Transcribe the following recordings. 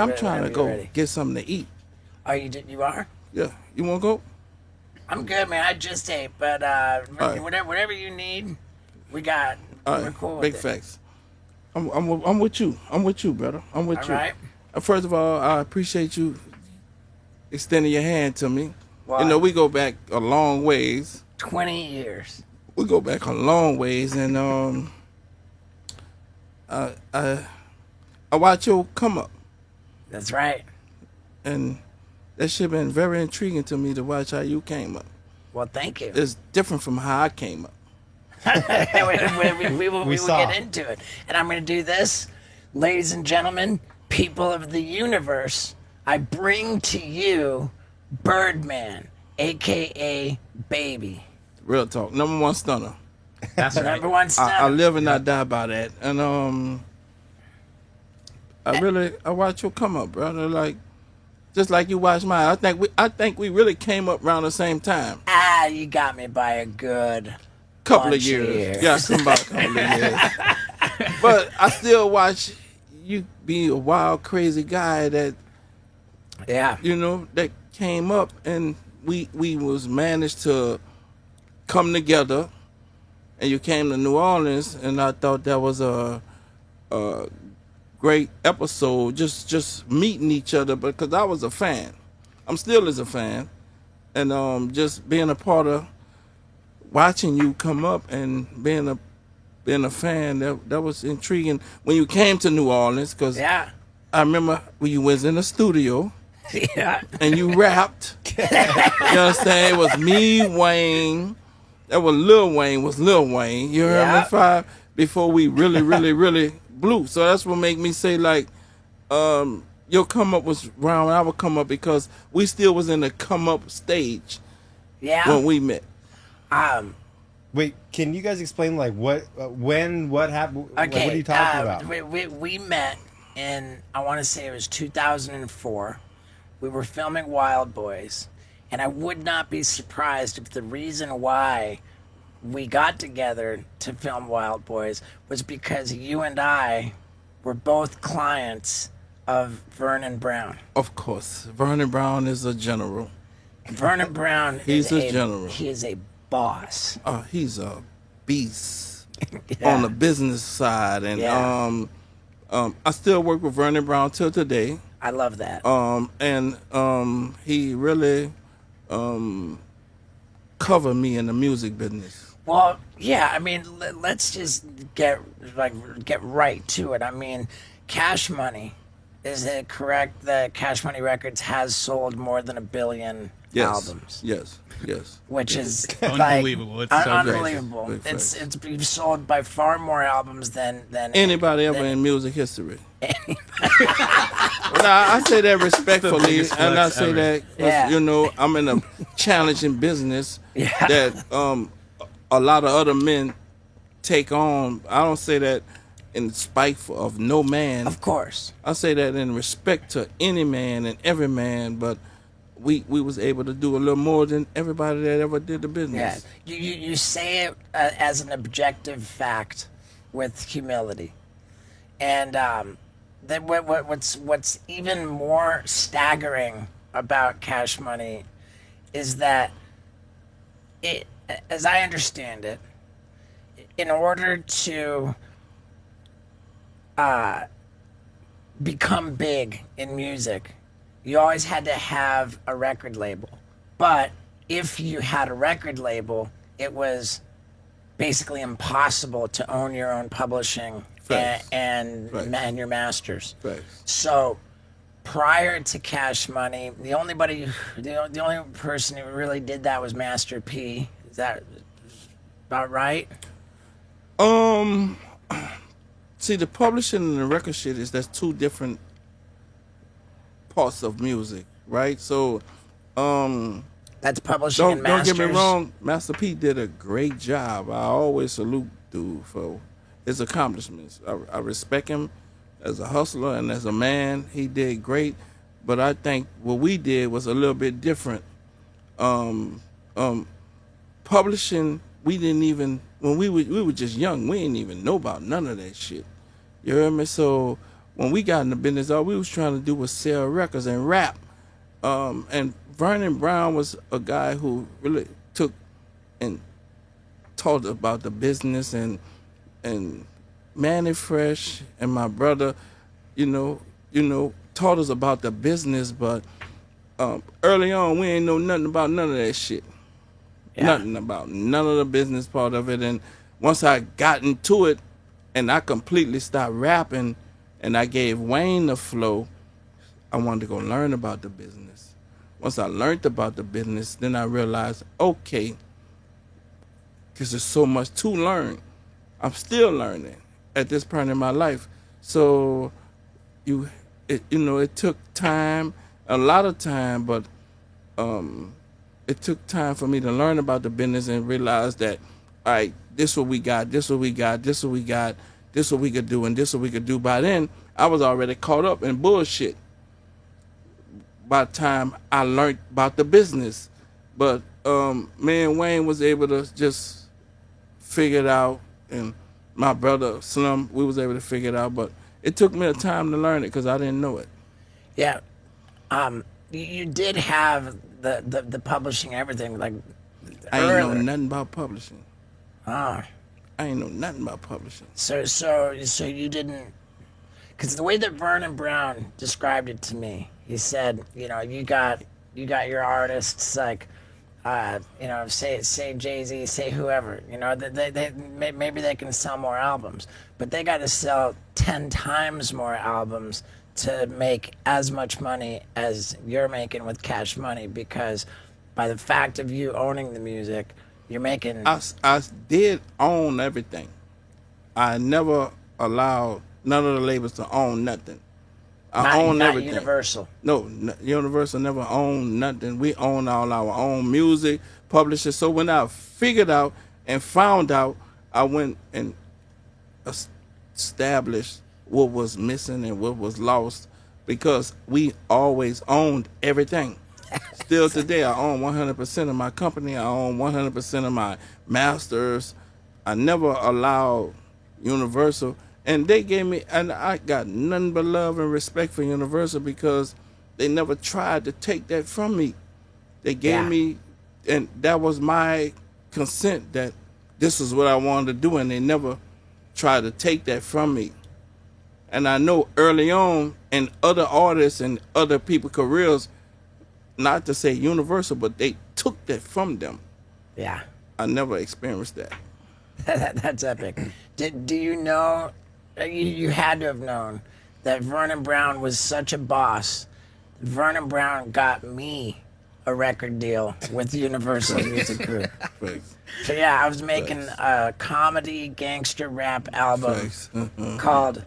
I'm trying to go get something to eat. Oh, you are? Yeah. You want to go? I'm good, man. I just ate, but right. whatever you need, we got. We're cool with Big facts. I'm with you. I'm with you, brother. I'm with you. All right. First of all, I appreciate you extending your hand to me. Well, you know, we go back a long ways. 20 years. We go back a long ways, and I watch your come up. That's right. And that shit been very intriguing to me to watch how you came up. Well, thank you. It's different from how I came up. we will get into it. And I'm going to do this. Ladies and gentlemen, people of the universe, I bring to you Birdman, a.k.a. Baby. Real talk. Number one stunner. That's right. Number one stunner. I live and I die by that. And I watch you come up, brother. Like, just like you watch mine. I think we really came up around the same time. Ah, you got me by a good couple of years. Yeah, come about a couple of years. But I still watch you be a wild, crazy guy that, you know, that came up, and we was managed to come together, and you came to New Orleans, and I thought that was a great episode, just meeting each other, because I was a fan. I'm still as a fan, and just being a part of watching you come up and being a fan, that was intriguing when you came to New Orleans, because I remember when you was in the studio and you rapped. You understand? It was me, Wayne. That was Lil Wayne. You heard me? Before we really blew. So that's what made me say, like, your come up was around when I would come up, because we still was in the come up stage when we met. Wait, can you guys explain, like, what happened? Okay, what are you talking about? We met in, I want to say it was 2004. We were filming Wildboyz, and I would not be surprised if the reason why we got together to film Wildboyz was because you and I were both clients of Vernon Brown. Of course. Vernon Brown is a general. Vernon Brown is a general. He is a boss. He's a beast on the business side. And I still work with Vernon Brown till today. I love that. And he really covered me in the music business. Well, yeah, I mean, let's just get right to it. I mean, Cash Money, is it correct that Cash Money Records has sold more than 1 billion albums? Yes. Which is unbelievable. Like, it's so unbelievable. Great. It's been sold by far more albums than anybody ever in music history. I say that respectfully, and I say that you know, I'm in a challenging business that a lot of other men take on. I don't say that in spite of no man. Of course. I say that in respect to any man and every man, but we was able to do a little more than everybody that ever did the business. Yeah, you say it as an objective fact with humility, and then what's even more staggering about Cash Money is that it, as I understand it, in order to become big in music, you always had to have a record label. But if you had a record label, it was basically impossible to own your own publishing and your masters. So prior to Cash Money, the only person who really did that was Master P. Is that about right? See, the publishing and the record shit that's two different parts of music, right? So, that's publishing and masters. Don't get me wrong, Master P did a great job. I always salute dude for his accomplishments. I respect him as a hustler and as a man. He did great, but I think what we did was a little bit different. Publishing, we didn't even, when we were just young, we didn't even know about none of that shit. You heard me? So when we got in the business, all we was trying to do was sell records and rap. And Vernon Brown was a guy who really took and taught about the business, and Manny Fresh and my brother, you know, taught us about the business. But early on, we ain't know nothing about none of that shit. Yeah. Nothing about none of the business part of it. And once I got into it, and I completely stopped rapping, and I gave Wayne the flow, I wanted to go learn about the business. Once I learned about the business, then I realized, okay, because there's so much to learn. I'm still learning at this point in my life. So, it took time, a lot of time, but it took time for me to learn about the business and realize that, all right, this what we got, this what we got, this what we got, this what we could do, and this what we could do. By then, I was already caught up in bullshit by the time I learned about the business. But me and Wayne was able to just figure it out, and my brother Slim, we was able to figure it out. But it took me a time to learn it because I didn't know it. Yeah. You did have the publishing, everything, like, I ain't know nothing about publishing. Ah. I ain't know nothing about publishing. So you didn't, because the way that Vernon Brown described it to me, he said, you got your artists, like, say Jay-Z, say whoever, they maybe they can sell more albums, but they got to sell 10 times more albums to make as much money as you're making with Cash Money, because by the fact of you owning the music, you're making... I did own everything. I never allowed none of the labels to own nothing. I own everything. Universal. No, Universal never owned nothing. We own all our own music, publishers. So when I figured out and found out, I went and established what was missing and what was lost, because we always owned everything. Still today, I own 100% of my company. I own 100% of my masters. I never allowed Universal, and they gave me, and I got nothing but love and respect for Universal, because they never tried to take that from me. They gave me, and that was my consent that this is what I wanted to do, and they never tried to take that from me. And I know early on in other artists and other people's careers, not to say Universal, but they took that from them. Yeah. I never experienced that. That's epic. Do you know, you had to have known that Vernon Brown was such a boss. Vernon Brown got me a record deal with Universal Music Group. Thanks. So yeah, I was making a comedy gangster rap album called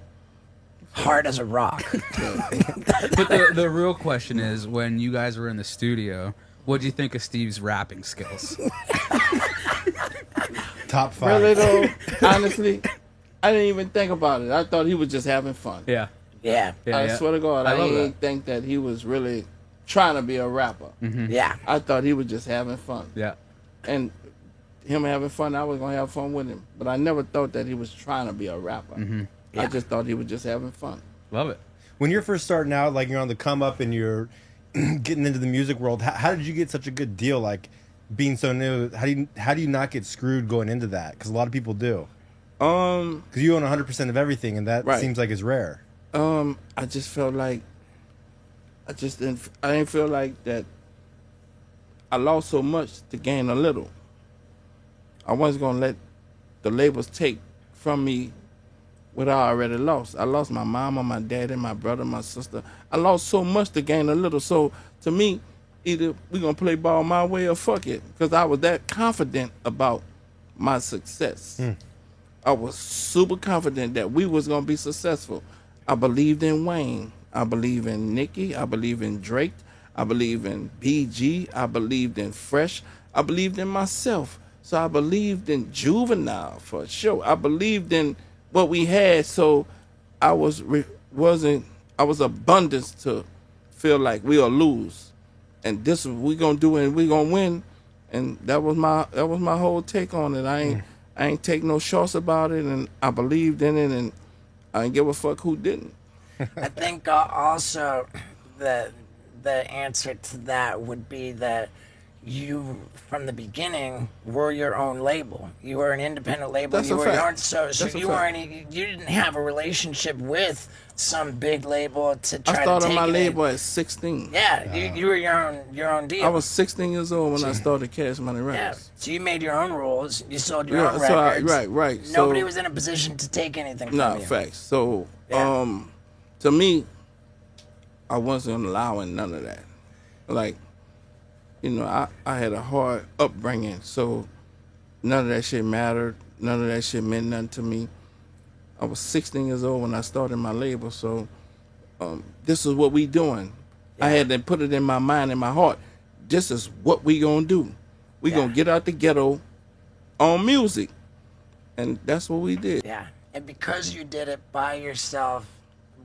Hard as a Rock. But the real question is, when you guys were in the studio, what do you think of Steve's rapping skills? Top 5. Really though, honestly, I didn't even think about it. I thought he was just having fun. Yeah. Yeah. I swear to God, I didn't think that he was really trying to be a rapper. Mm-hmm. Yeah. I thought he was just having fun. Yeah. And him having fun, I was going to have fun with him. But I never thought that he was trying to be a rapper. Mm-hmm. Yeah. I just thought he was just having fun. Love it. When you're first starting out, like you're on the come up and you're getting into the music world, how did you get such a good deal? Like being so new, how do you not get screwed going into that? Because a lot of people do. Because you own 100% of everything, and that seems like it's rare. I just felt like I didn't feel like that. I lost so much to gain a little. I wasn't gonna let the labels take from me what I already lost. I lost my mama, my daddy, my brother, my sister. I lost so much to gain a little. So to me, either we gonna play ball my way or fuck it, because I was that confident about my success. I was super confident that we was gonna be successful. I believed in Wayne. I believe in Nicki. I believe in Drake. I believe in BG. I believed in Fresh. I believed in myself. So I believed in Juvenile for sure. I believed in what we had. So I was abundance to feel like we'll lose, and this is what we gonna do, and we gonna win. And that was my whole take on it. I ain't take no shorts about it, and I believed in it, and I didn't give a fuck who didn't. I think also the answer to that would be that you, from the beginning, were your own label. You were an independent label. That's you a were fact. your own, so That's a you fact. weren't. You didn't have a relationship with some big label to try I to started take my it in. label at 16. Yeah, you were your own deal. I was 16 years old when I started Cash Money Yeah, Records. so you made your own rules. You sold your Yeah, own so records. right. Nobody So- was in a position to take anything from Nah, you. facts. So, Yeah. to me, I wasn't allowing none of that. Like, you know, I had a hard upbringing, so none of that shit mattered. None of that shit meant nothing to me. I was 16 years old when I started my label, so this is what we doing. I had to put it in my mind and my heart. This is what we gonna do. We Yeah. gonna get out the ghetto on music, and that's what we did. Yeah, and because you did it by yourself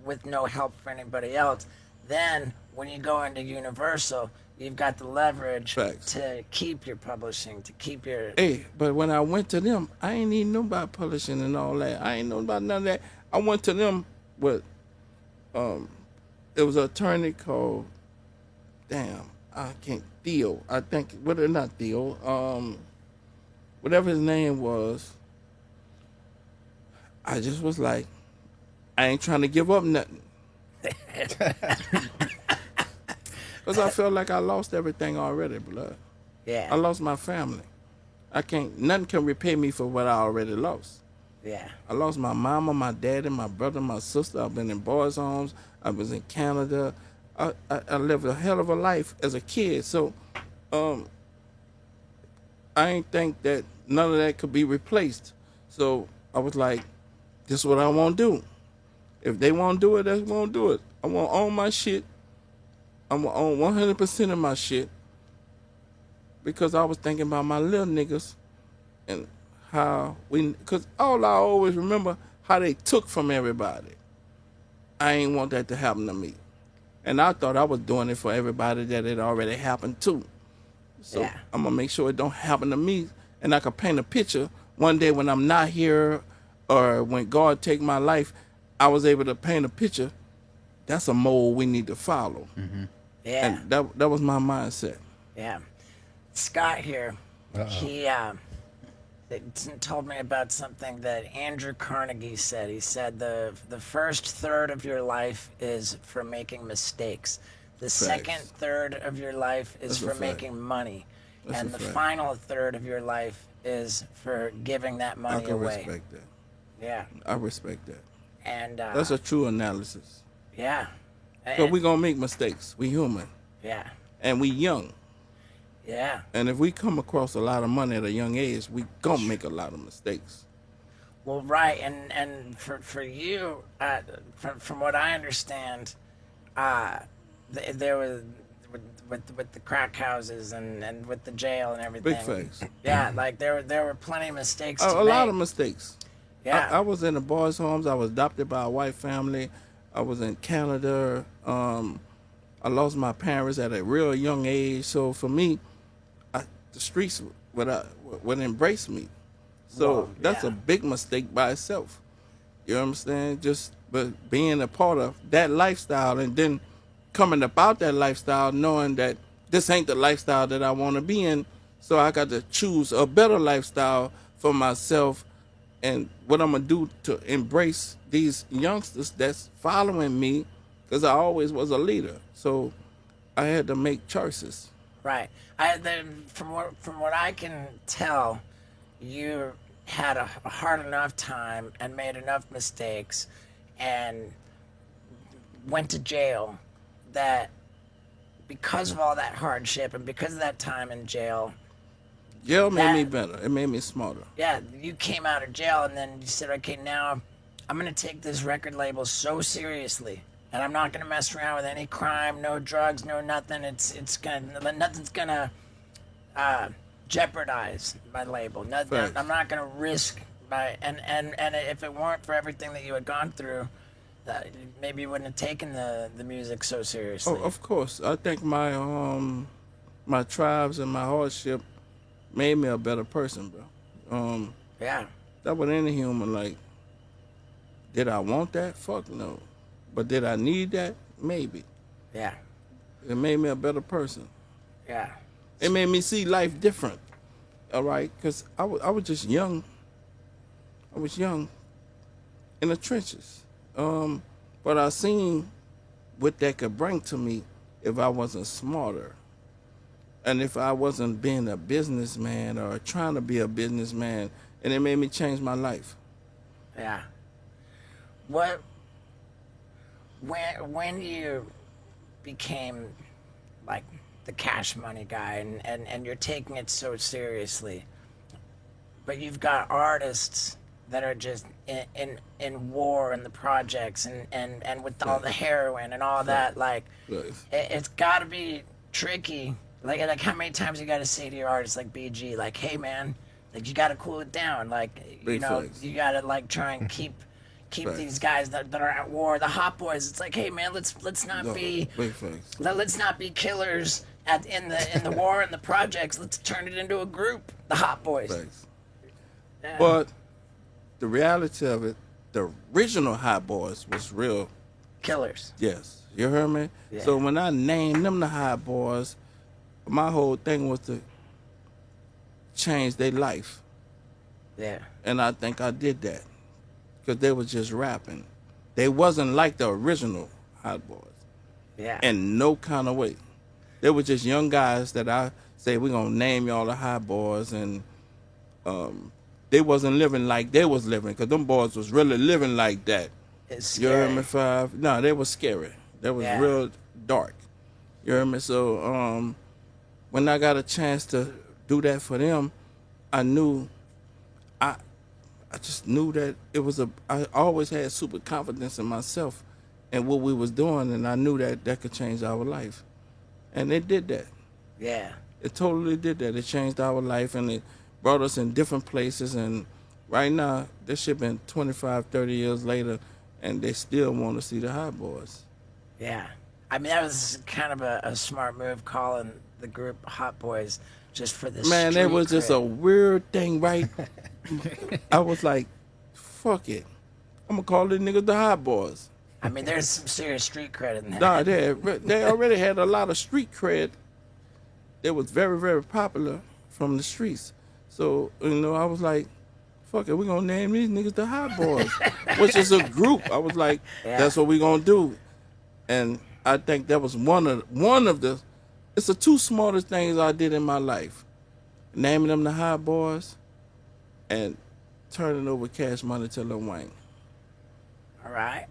with no help for anybody else, then when you go into Universal, you've got the leverage Facts. to keep your publishing, to keep your... Hey, but when I went to them, I ain't even know about publishing and all that. I ain't know about none of that. I went to them with, it was an attorney called, Theo. I think, not Theo, whatever his name was. I just was like, I ain't trying to give up nothing. Because I felt like I lost everything already, blood. Yeah, I lost my family. Nothing can repay me for what I already lost. yeah, I lost my mama, my daddy, my brother, my sister. I've been in boys' homes. I was in Canada. I lived a hell of a life as a kid. So I ain't think that none of that could be replaced. So I was like, this is what I want to do. If they want to do it, they want to do it. I want to own my shit. I'm going to own 100% of my shit. Because I was thinking about my little niggas and because all I always remember how they took from everybody. I ain't want that to happen to me. And I thought I was doing it for everybody that it already happened to. So Yeah. I'm going to make sure it don't happen to me. And I could paint a picture one day when I'm not here or when God take my life, I was able to paint a picture. That's a mold we need to follow. yeah, And that was my mindset. yeah. Scott here, he told me about something that Andrew Carnegie said. He said the first third of your life is for making mistakes. The second third of your life is That's a for fact. making money. That's And a the fact. final third of your life is for giving that I money can away. respect that. Yeah. I respect that. And That's a true analysis. yeah. But And- we gonna make mistakes. We human. yeah. And we young. Yeah. And if we come across a lot of money at a young age, we gonna make a lot of mistakes. Well, right, and for you, from what I understand, there was with the crack houses and with the jail and everything. Big facts. Yeah, like there were plenty of mistakes. A to lot make. of mistakes. Yeah. I was in the boys' homes. I was adopted by a white family. I was in Canada. I lost my parents at a real young age. So for me, the streets would embrace me. So Well, that's yeah. a big mistake by itself. You know what I'm saying? But being a part of that lifestyle and then coming about that lifestyle knowing that this ain't the lifestyle that I want to be in. So I got to choose a better lifestyle for myself and what I'm going to do to embrace these youngsters that's following me because I always was a leader. So I had to make choices. Right. From what I can tell, you had a hard enough time and made enough mistakes, and went to jail. That because of all that hardship and because of that time in jail, Jail made me That- better. It made me smarter. yeah, you came out of jail and then you said, okay, now I'm gonna take this record label so seriously, and I'm not gonna mess around with any crime, no drugs, no nothing. Nothing's gonna jeopardize my label. Nothing. Facts. I'm not gonna risk my and if it weren't for everything that you had gone through, maybe you wouldn't have taken the music so seriously. Oh, of course. I think my my tribes and my hardship made me a better person, bro. Yeah. That was any human. Like, did I want that? Fuck no. But did I need that? Maybe. Yeah. It made me a better person. Yeah. It made me see life different. All right, because I was just young. I was young in the trenches. But I seen what that could bring to me if I wasn't smarter. And if I wasn't being a businessman or trying to be a businessman, and it made me change my life. Yeah. When you became like the cash money guy and you're taking it so seriously, but you've got artists that are just in war and the projects and with all the heroin and all that, like it's got to be tricky. Like how many times you got to say to your artist like BG, like, hey man, like you got to cool it down, like you know, you got to like try and keep these guys that are at war, the hot boys. It's like, hey man, let's not be let's not be killers in the war and the projects. Let's turn it into a group, the hot boys. Yeah. But the reality of it, the original hot boys was real killers. Yes, you heard me. Yeah. So when I named them the hot boys, my whole thing was to change their life. Yeah. And I think I did that. Because they was just rapping. They wasn't like the original hot boys. Yeah. In no kind of way. They were just young guys that I say, we're going to name y'all the hot boys. And they wasn't living like they was living. Because them boys was really living like that. It's You scary. heard me, Five? No, they was scary. They was real dark. You heard me? So when I got a chance to do that for them, I knew, I just knew that it was I always had super confidence in myself and what we was doing, and I knew that that could change our life. And it did that. Yeah. It totally did that. It changed our life, and it brought us in different places. And right now, this shit been 25, 30 years later, and they still want to see the hot boys. Yeah. I mean, that was kind of a smart move, calling the group Hot Boys just for this. Man, it was just a weird thing, right? I was like, fuck it. I'm going to call the niggas the hot boys. I mean, there's some serious street credit in that. Nah, they already had a lot of street cred. They was very, very popular from the streets. So, you know, I was like, fuck it, we're going to name these niggas the hot boys, which is a group. I was like, that's what we're going to do. And I think that was one of the, it's the two smartest things I did in my life. Naming them the hot boys and turning over cash money to Lil Wayne. All right.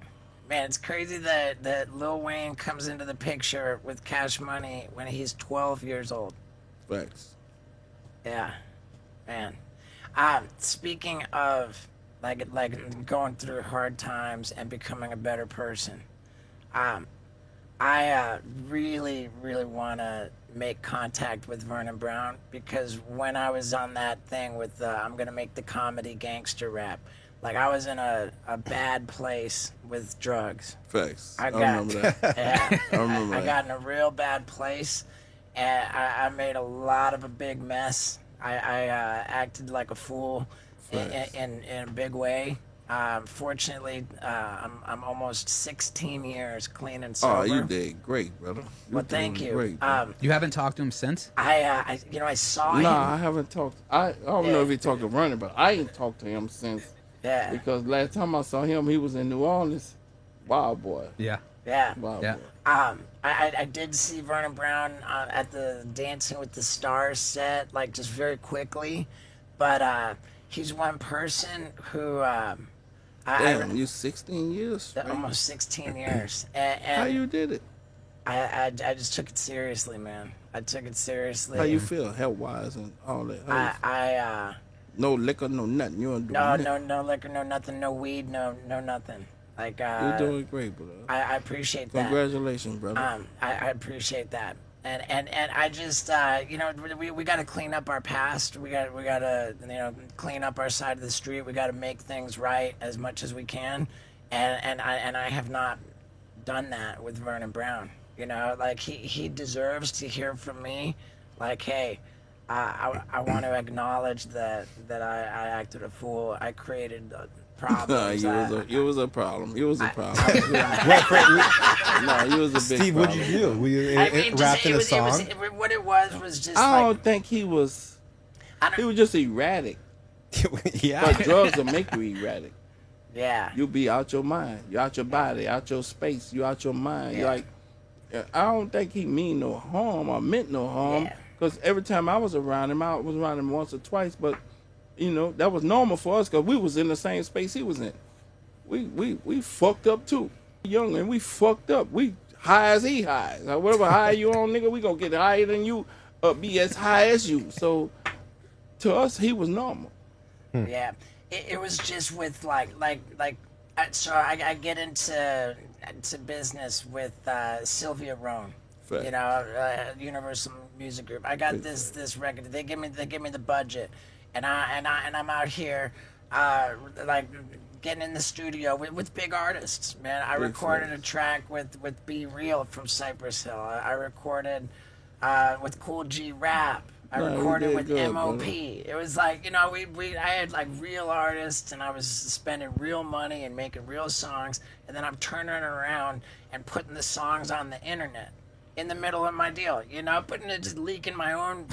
Man, it's crazy that Lil Wayne comes into the picture with Cash Money when he's 12 years old. Facts. Yeah. Man. Speaking of like going through hard times and becoming a better person, I really, really want to make contact with Vernon Brown, because when I was on that thing with I'm going to make the comedy gangster rap, like I was in a bad place with drugs. Facts. I remember that. Yeah, I remember I that. got in a real bad place, and I made a lot of a big mess. I acted like a fool in a big way. Fortunately, I'm almost 16 years clean and sober. Oh, you did great, brother. Well, thank you. Great, You haven't talked to him since? I saw him. Nah, I haven't talked. I don't know if he talked to Running, but I ain't talked to him since. Yeah. Because last time I saw him, he was in New Orleans. Wild boy. Yeah. Yeah. Wild Yeah. boy. I did see Vernon Brown at the Dancing with the Stars set, like just very quickly, but he's one person who. Damn, you 16 years? Almost 16 years. And How you did it? I just took it seriously, man. I took it seriously. How you feel, health-wise and all that? No liquor, no nothing. You don't do nothing. No liquor, no nothing, no weed, no nothing. Like You're doing great, brother. I appreciate that. Congratulations, brother. I appreciate that. And I just we got to clean up our past. We got to clean up our side of the street. We got to make things right as much as we can. And I have not done that with Vernon Brown. You know, like he deserves to hear from me, like, hey, I want to acknowledge that I acted a fool. I created problems. You was a problem. You was a problem. No, you was a big Steve, problem. what'd you do? Were you I mean, wrapped in a song? What it was just I like, don't think he was. I don't- He was just erratic. Yeah. But drugs will make you erratic. yeah. You be out your mind. You out your body, out your space. You out your mind. Yeah. Like, I don't think he mean no harm or meant no harm. Yeah. Because every time I was around him, I was around him once or twice. But, you know, that was normal for us because we was in the same space he was in. We fucked up too. Young and we fucked up. We high as he high. Like, whatever high you on, nigga, we gonna get higher than you, be as high as you. So to us, he was normal. Yeah, it was just with so I get into business with Sylvia Rohn, Fact. you know, Universal Music Group. I got this record. They give me the budget, and I'm out here like getting in the studio with big artists. Man, I recorded a track with Be Real from Cypress Hill. I recorded with Cool G Rap. I No, you recorded did with good, MOP. brother. It was like, you know, I had like real artists and I was spending real money and making real songs, and then I'm turning it and putting the songs on the internet in the middle of my deal. You know, just leaking my own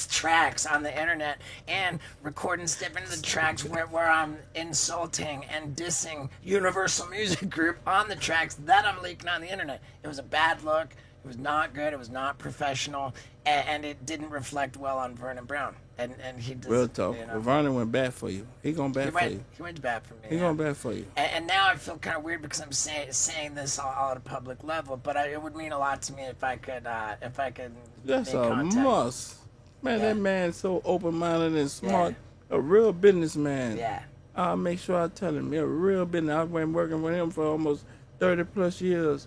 tracks on the internet and recording stuff into the tracks where I'm insulting and dissing Universal Music Group on the tracks that I'm leaking on the internet. It was a bad look. It was not good. It was not professional, and it didn't reflect well on Vernon Brown. And he just, Real talk. you know, Well, Vernon went bad for you. He gonna bad for you. he went bad for me. He yeah. gonna bad for you. And now I feel kind of weird because I'm saying this all at a public level, but it would mean a lot to me if I could That's make a contact. must. Man, Yeah. that man's so open-minded and smart. A real businessman. Yeah. I'll make sure I tell him. He's a real business. I've been working with him for almost 30 plus years.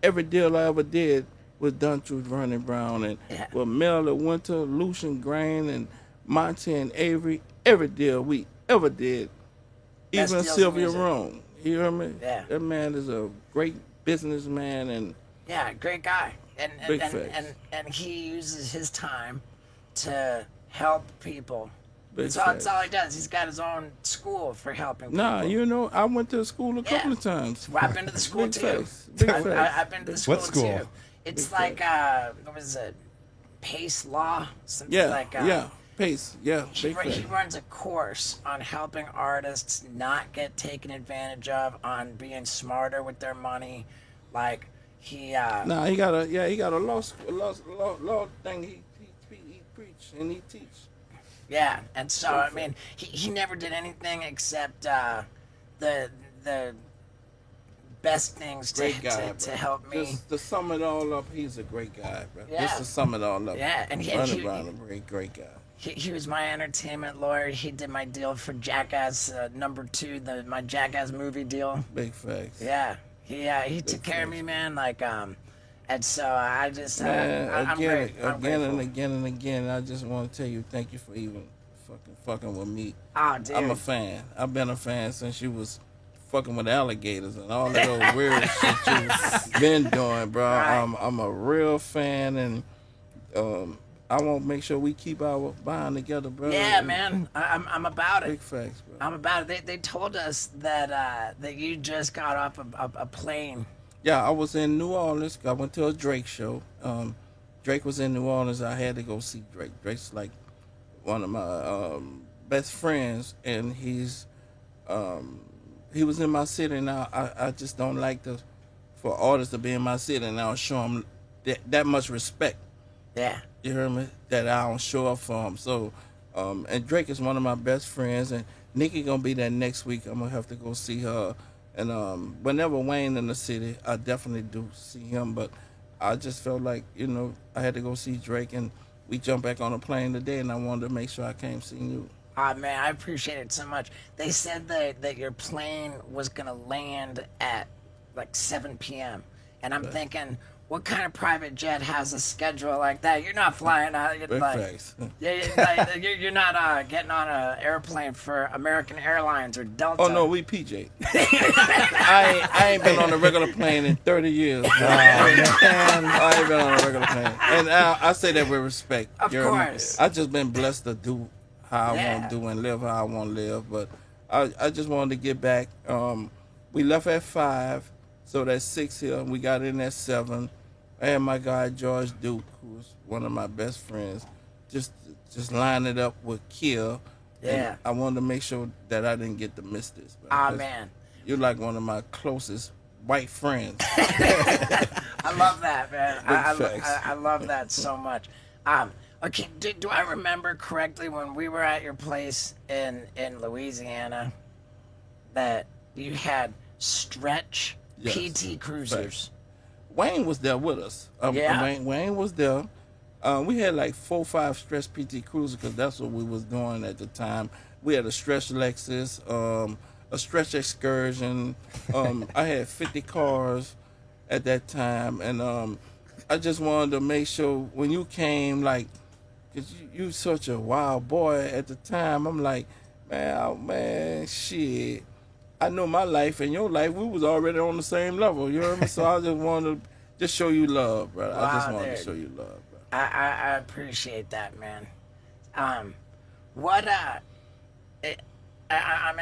Every deal I ever did was done through Vernon Brown and Yeah. with Mel at Winter, Lucian Grain, and Monty and Avery. Every deal we ever did. Best Even deals in Sylvia music. Rome. You hear me? Yeah. That man is a great businessman and Yeah, great guy. Big facts. And he uses his time to help people. Big That's all facts. he does. He's got his own school for helping people. Nah, you know, I went to school a couple Yeah. of times. Well, I've been to the school Big too. facts. Big facts. I've been to the school, What school? too. It's Big like what was it? Pace Law, something Yeah, like yeah. Pace, yeah. He, Big he facts. runs a course on helping artists not get taken advantage of, on being smarter with their money. Like he Nah, he got a law school, law thing. He preach and he teach. yeah, and so I mean he never did anything except the best things Great guy, to bro. help me. Just to sum it all up, he's a great guy, bro. Yeah. Just to sum it all up. Yeah, and Vernon Brown, a great guy. He was my entertainment lawyer. He did my deal for Jackass #2, my Jackass movie deal. Big facts. Yeah, he took care of me, man. Like and so I just Man, I'm again, great. I'm again and grateful. again and again, I just want to tell you thank you for even fucking with me. Oh, dude. I'm a fan. I've been a fan since you was fucking with alligators and all that old weird shit you've been doing, bro. Right. I'm a real fan, and I want to make sure we keep our bond together, bro. Yeah, man. I'm about it. Big facts, bro. I'm about it. They told us that you just got off a plane. Yeah, I was in New Orleans. I went to a Drake show. Drake was in New Orleans. I had to go see Drake. Drake's like one of my best friends, and he was in my city. Now I just don't like for artists to be in my city, and I don't show them that much respect. Yeah. You hear me? That I don't show up for him. So, and Drake is one of my best friends, and Nikki gonna be there next week. I'm gonna have to go see her. And whenever Wayne in the city, I definitely do see him. But I just felt like, you know, I had to go see Drake, and we jumped back on a plane today, and I wanted to make sure I came see you. Ah, man, I appreciate it so much. They said that your plane was gonna land at like 7 p.m. And I'm thinking, what kind of private jet has a schedule like that? You're not flying out. Big Like, facts. you're not getting on an airplane for American Airlines or Delta. Oh no, we PJ. I ain't been on a regular plane in 30 years. I ain't been on a regular plane, and I say that with respect. Of You hear me? course. I just been blessed to do how I Yeah. want to do and live how I want to live, but I just wanted to get back. We left at 5, so that's 6 here. We got in at 7. I had my guy George Duke, who's one of my best friends, just line it up with Kill. Yeah. And I wanted to make sure that I didn't get to miss this. Ah, man. You're like one of my closest white friends. I love that, man. Facts. I love that so much. Okay, do I remember correctly when we were at your place in Louisiana that you had stretch Yes. PT cruisers? Wayne was there with us. Yeah. Wayne was there. We had like 4 or 5 stretch PT cruisers because that's what we was doing at the time. We had a stretch Lexus, a stretch excursion. I had 50 cars at that time, and I just wanted to make sure when you came, like, cause you such a wild boy at the time. I'm like, man, shit. I know my life and your life. We was already on the same level. You heard me? So I just wanted to just show you love, bro. I just wanted to show you love, bro. I appreciate that, man. I'm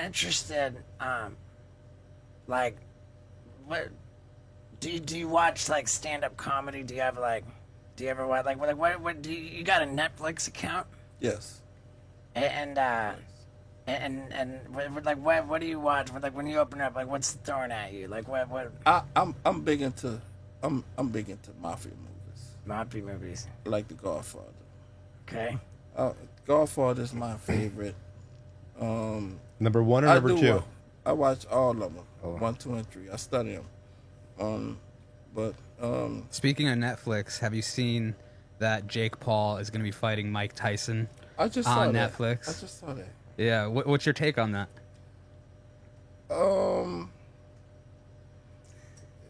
interested. Like, what do you watch, like, stand-up comedy? Do you ever watch, like what do you got a Netflix account? Yes. And what do you watch? Like, when you open up, like, what's thrown at you? Like, what? I'm big into mafia movies. Mafia movies. Like The Godfather. Okay. Godfather is my favorite. Number 1 or number 2? I watch all of them. Oh. 1, 2, and 3. I study them. Speaking of Netflix, have you seen that Jake Paul is going to be fighting Mike Tyson I just saw on that. Netflix? I just saw that. Yeah. What's your take on that?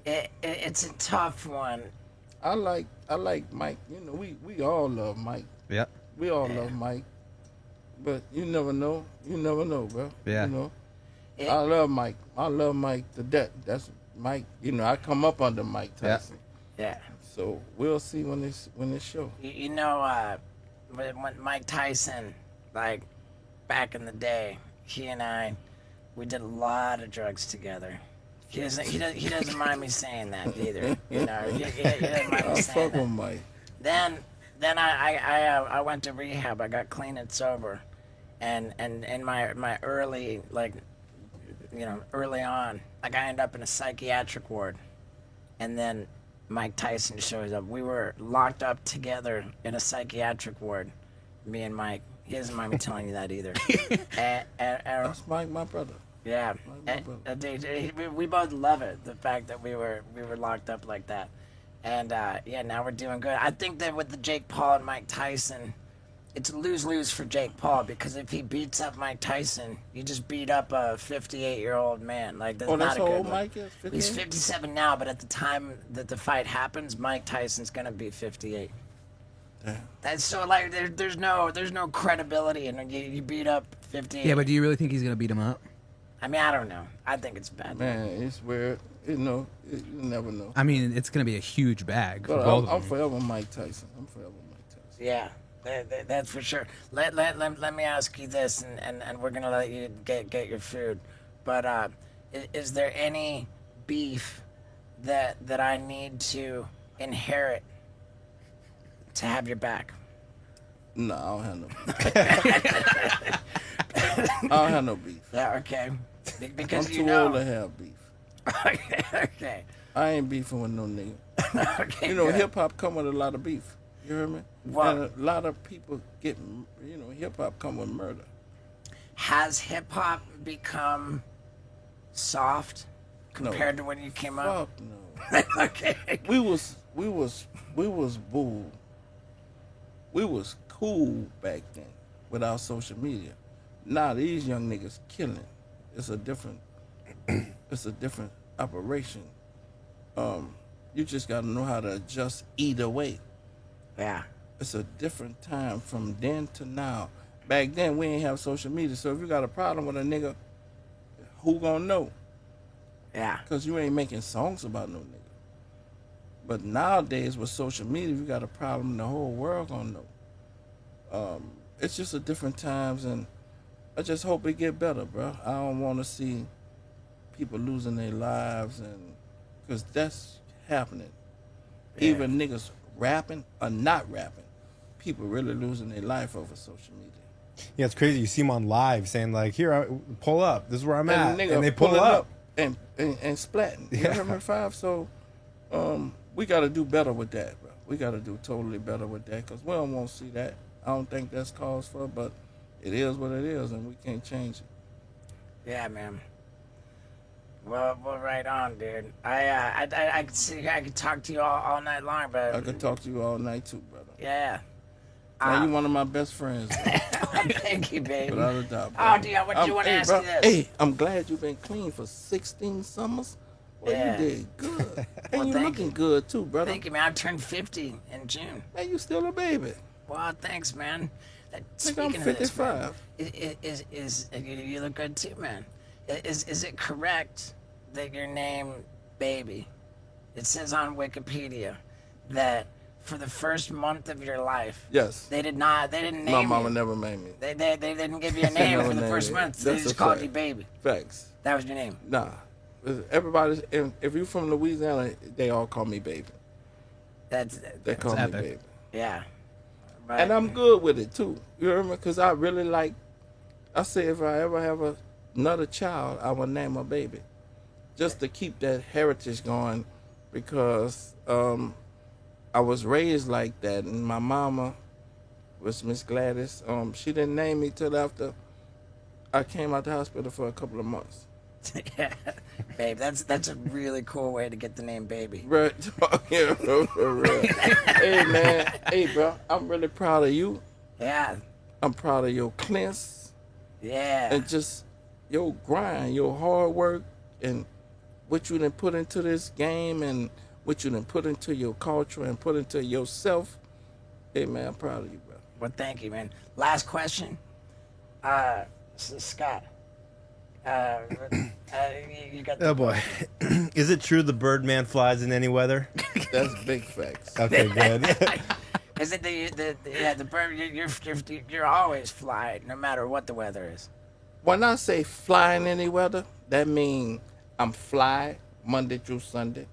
It's a tough one. I like Mike. You know, we all love Mike. Yep. We all love Mike. But you never know. You never know, bro. Yeah. You know. I love Mike. I love Mike to death. That's Mike. You know, I come up under Mike Tyson. Yeah. So we'll see when this show. You know, when Mike Tyson, like, back in the day, he and I, we did a lot of drugs together. He doesn't mind me saying that either. You know, he doesn't mind me saying Fuck that. with Mike. Then I went to rehab. I got clean and sober, and in my early, like, you know, early on, like, I ended up in a psychiatric ward, and then Mike Tyson shows up. We were locked up together in a psychiatric ward, me and Mike. He doesn't mind me telling you that either. and That's Mike, my brother. yeah, my brother. we both love it, the fact that we were locked up like that. And yeah, now we're doing good. I think that with the Jake Paul and Mike Tyson, it's lose-lose for Jake Paul, because if he beats up Mike Tyson, you just beat up a 58-year-old man. Like, that's Oh, not that's a how good old look. Mike is? 58? He's 57 now, but at the time that the fight happens, Mike Tyson's gonna be 58. Damn. That's so, like, there's no credibility, and you beat up 58. Yeah, but do you really think he's going to beat him up? I mean, I don't know. I think it's bad. Man, it's weird. You know, you never know. I mean, it's going to be a huge bag for But both I'm of them. forever Mike Tyson. I'm forever Mike Tyson. Yeah, that's for sure. Let me ask you this, and we're gonna let you get your food. But is there any beef that I need to inherit to have your back? No, I don't have no beef. I don't have no beef. Yeah, okay. Because I'm you too know. old to have beef. Okay. I ain't beefing with no nigga. Okay. You know, good. hip hop come with a lot of beef. You hear me? Well- And a lot of people get, you know, hip hop come with murder. Has hip hop become soft compared to when you came up? Fuck no. Okay. We was boo. We was cool back then without social media. Now these young niggas killing. It's a different operation. You just gotta know how to adjust either way. Yeah. It's a different time from then to now. Back then we ain't have social media, so if you got a problem with a nigga, who gonna know? Yeah. Cause you ain't making songs about no nigga. But nowadays with social media, if you got a problem, the whole world gonna know. It's just a different times, and I just hope it get better, bro. I don't want to see people losing their lives, and because that's happening. Yeah. Even niggas rapping or not rapping, people really losing their life over social media. Yeah, it's crazy. You see them on live saying like, "Here, pull up. This is where I'm at," nigga and they pull pulling up. and splatting. You Yeah. hear me, Five? So, we got to do better with that, bro. We got to do totally better with that because we don't want to see that. I don't think that's cause for, but it is what it is, and we can't change it. Yeah, man. Well, right on, dude. I could see, I could talk to you all night long, but I could talk to you all night too, brother. yeah. Now, you one of my best friends, bro. Thank you, baby. Without a doubt, bro. Oh, dude, what you want to hey, ask bro, you this? Hey, I'm glad you've been clean for 16 summers. Well, Yeah. you did good. Well, And you thank looking you. good too, brother. Thank you, man. I turned 50 in June. Man, you still a baby. Well, thanks, man. Think I'm Speaking of this, man, 55. you look good too, man. Is it correct that your name, Baby, it says on Wikipedia that for the first month of your life, Yes. they didn't name My mama you. never made me. They didn't give you a name Never for the named first me. month. They That's just a called fact. you Baby. Facts. That was your name. Nah. Everybody, if you from Louisiana, they all call me baby. They call me epic. baby. Yeah. Right. And I'm good with it too. You hear me? Because I really like, I say if I ever have another child, I will name a baby. Just to keep that heritage going because I was raised like that. And my mama was Miss Gladys. She didn't name me till after I came out the hospital for a couple of months. Yeah. Babe, that's a really cool way to get the name Baby. Right. Yeah, for real. Hey, man. Hey, bro. I'm really proud of you. Yeah. I'm proud of your cleanse Yeah. and just your grind, your hard work, and what you done put into this game and what you done put into your culture and put into yourself. Hey, man, I'm proud of you, bro. Well, thank you, man. Last question. Scott. You got the Oh boy, is it true the Birdman flies in any weather? That's big facts. Okay, good. Is it the bird? You're always fly, no matter what the weather is. When I say flying any weather, that means I'm fly Monday through Sunday.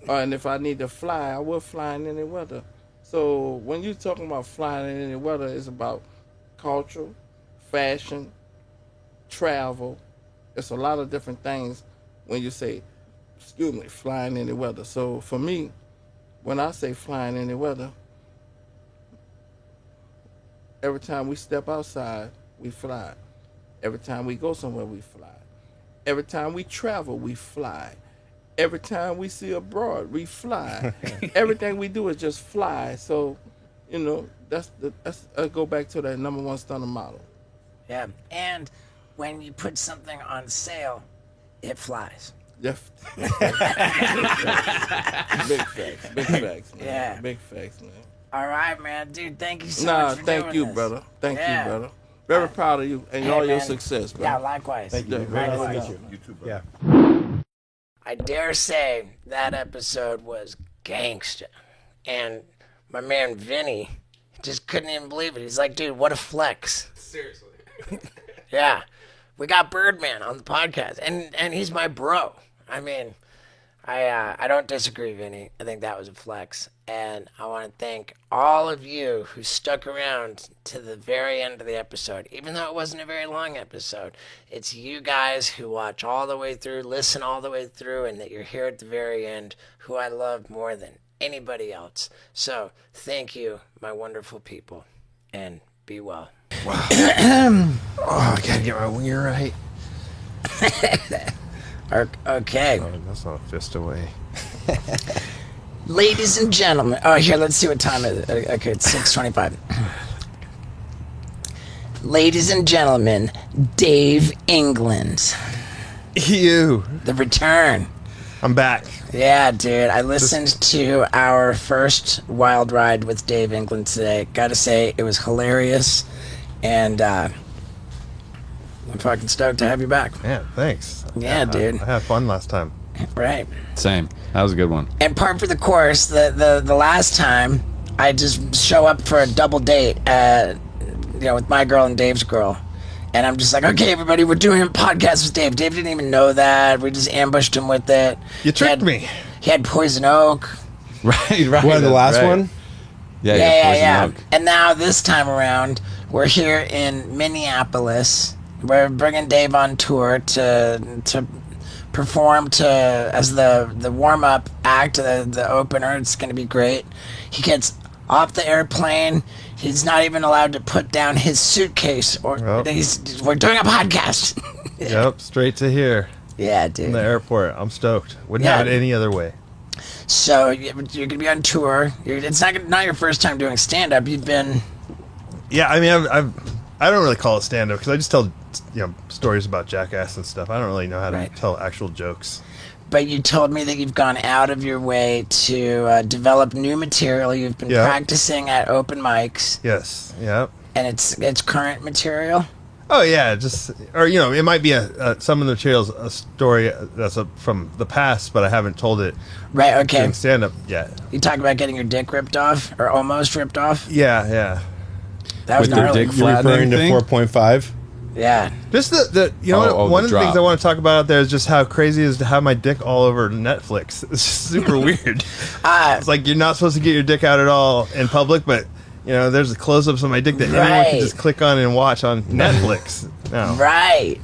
And if I need to fly, I will fly in any weather. So when you're talking about flying in any weather, it's about culture, fashion, travel. It's a lot of different things when you say, flying any weather. So for me, when I say flying any weather, every time we step outside, we fly. Every time we go somewhere, we fly. Every time we travel, we fly. Every time we see abroad, we fly. Everything we do is just fly. So, that's I go back to that number one stunner model. Yeah. And when you put something on sale, it flies. Yeah. Big facts. Big facts, man. Yeah. Big facts, man. All right, man, dude. Thank you so much for thank doing you, this. brother. Thank Yeah. you, brother. Very proud of you and Hey, all your man. success, bro. Yeah, likewise. Thank you. Yeah, Very nice to likewise. meet you. You too, bro. Yeah. I dare say that episode was gangster. And my man Vinny just couldn't even believe it. He's like, dude, what a flex. Seriously. Yeah. We got Birdman on the podcast. And he's my bro. I mean, I don't disagree, Vinny. I think that was a flex. And I want to thank all of you who stuck around to the very end of the episode. Even though it wasn't a very long episode, it's you guys who watch all the way through, listen all the way through, and that you're here at the very end, who I love more than anybody else. So thank you, my wonderful people, and be well. Oh, I gotta get my winger right. Okay. Oh, that's not a fist away. Ladies and gentlemen. Oh, here, let's see what time it is. Okay, it's 6:25. Ladies and gentlemen, Dave England. You. The return. I'm back. Yeah, dude. I listened to our first wild ride with Dave England today. Gotta say, it was hilarious. And I'm fucking stoked to have you back. Man, thanks. Yeah, dude. I had fun last time. Right. Same. That was a good one. And part for the course, the last time, I just show up for a double date with my girl and Dave's girl. And I'm just like, okay, everybody, we're doing a podcast with Dave. Dave didn't even know that. We just ambushed him with it. You tricked me. He had Poison Oak. Right. What, the last one? Yeah. And now this time around, we're here in Minneapolis. We're bringing Dave on tour to perform as the warm up act, the opener. It's going to be great. He gets off the airplane. He's not even allowed to put down his suitcase, or we're doing a podcast. Yep, straight to here. Yeah, dude. In the airport. I'm stoked. Wouldn't have it any other way. So you're gonna be on tour. It's not your first time doing stand up. You've been. Yeah, I mean, I don't really call it stand up because I just tell stories about Jackass and stuff. I don't really know how to tell actual jokes. But you told me that you've gone out of your way to develop new material. You've been practicing at open mics. Yes. Yep. And it's current material. Oh yeah, it might be some of the materials a story that's from the past, but I haven't told it. Right. Okay. Doing stand up yet. You talk about getting your dick ripped off or almost ripped off. Yeah. That was With their gnarly. dick You're referring to thing? 4.5? Yeah. Just one of the things I want to talk about out there is just how crazy it is to have my dick all over Netflix. It's just super weird. It's like you're not supposed to get your dick out at all in public, but there's close-ups of my dick that anyone can just click on and watch on Netflix now. Right.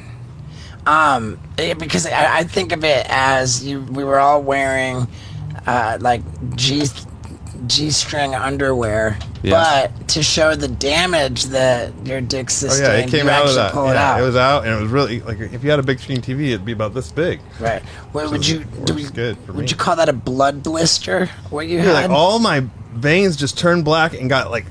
Because I think of it as we were all wearing like G-string underwear, but to show the damage that your dick sustained, it came you out of actually that. pull it out. It was out, and it was really like if you had a big screen TV, it'd be about this big. Right. Well, would you call that a blood blister? What you had? Like all my veins just turned black and got like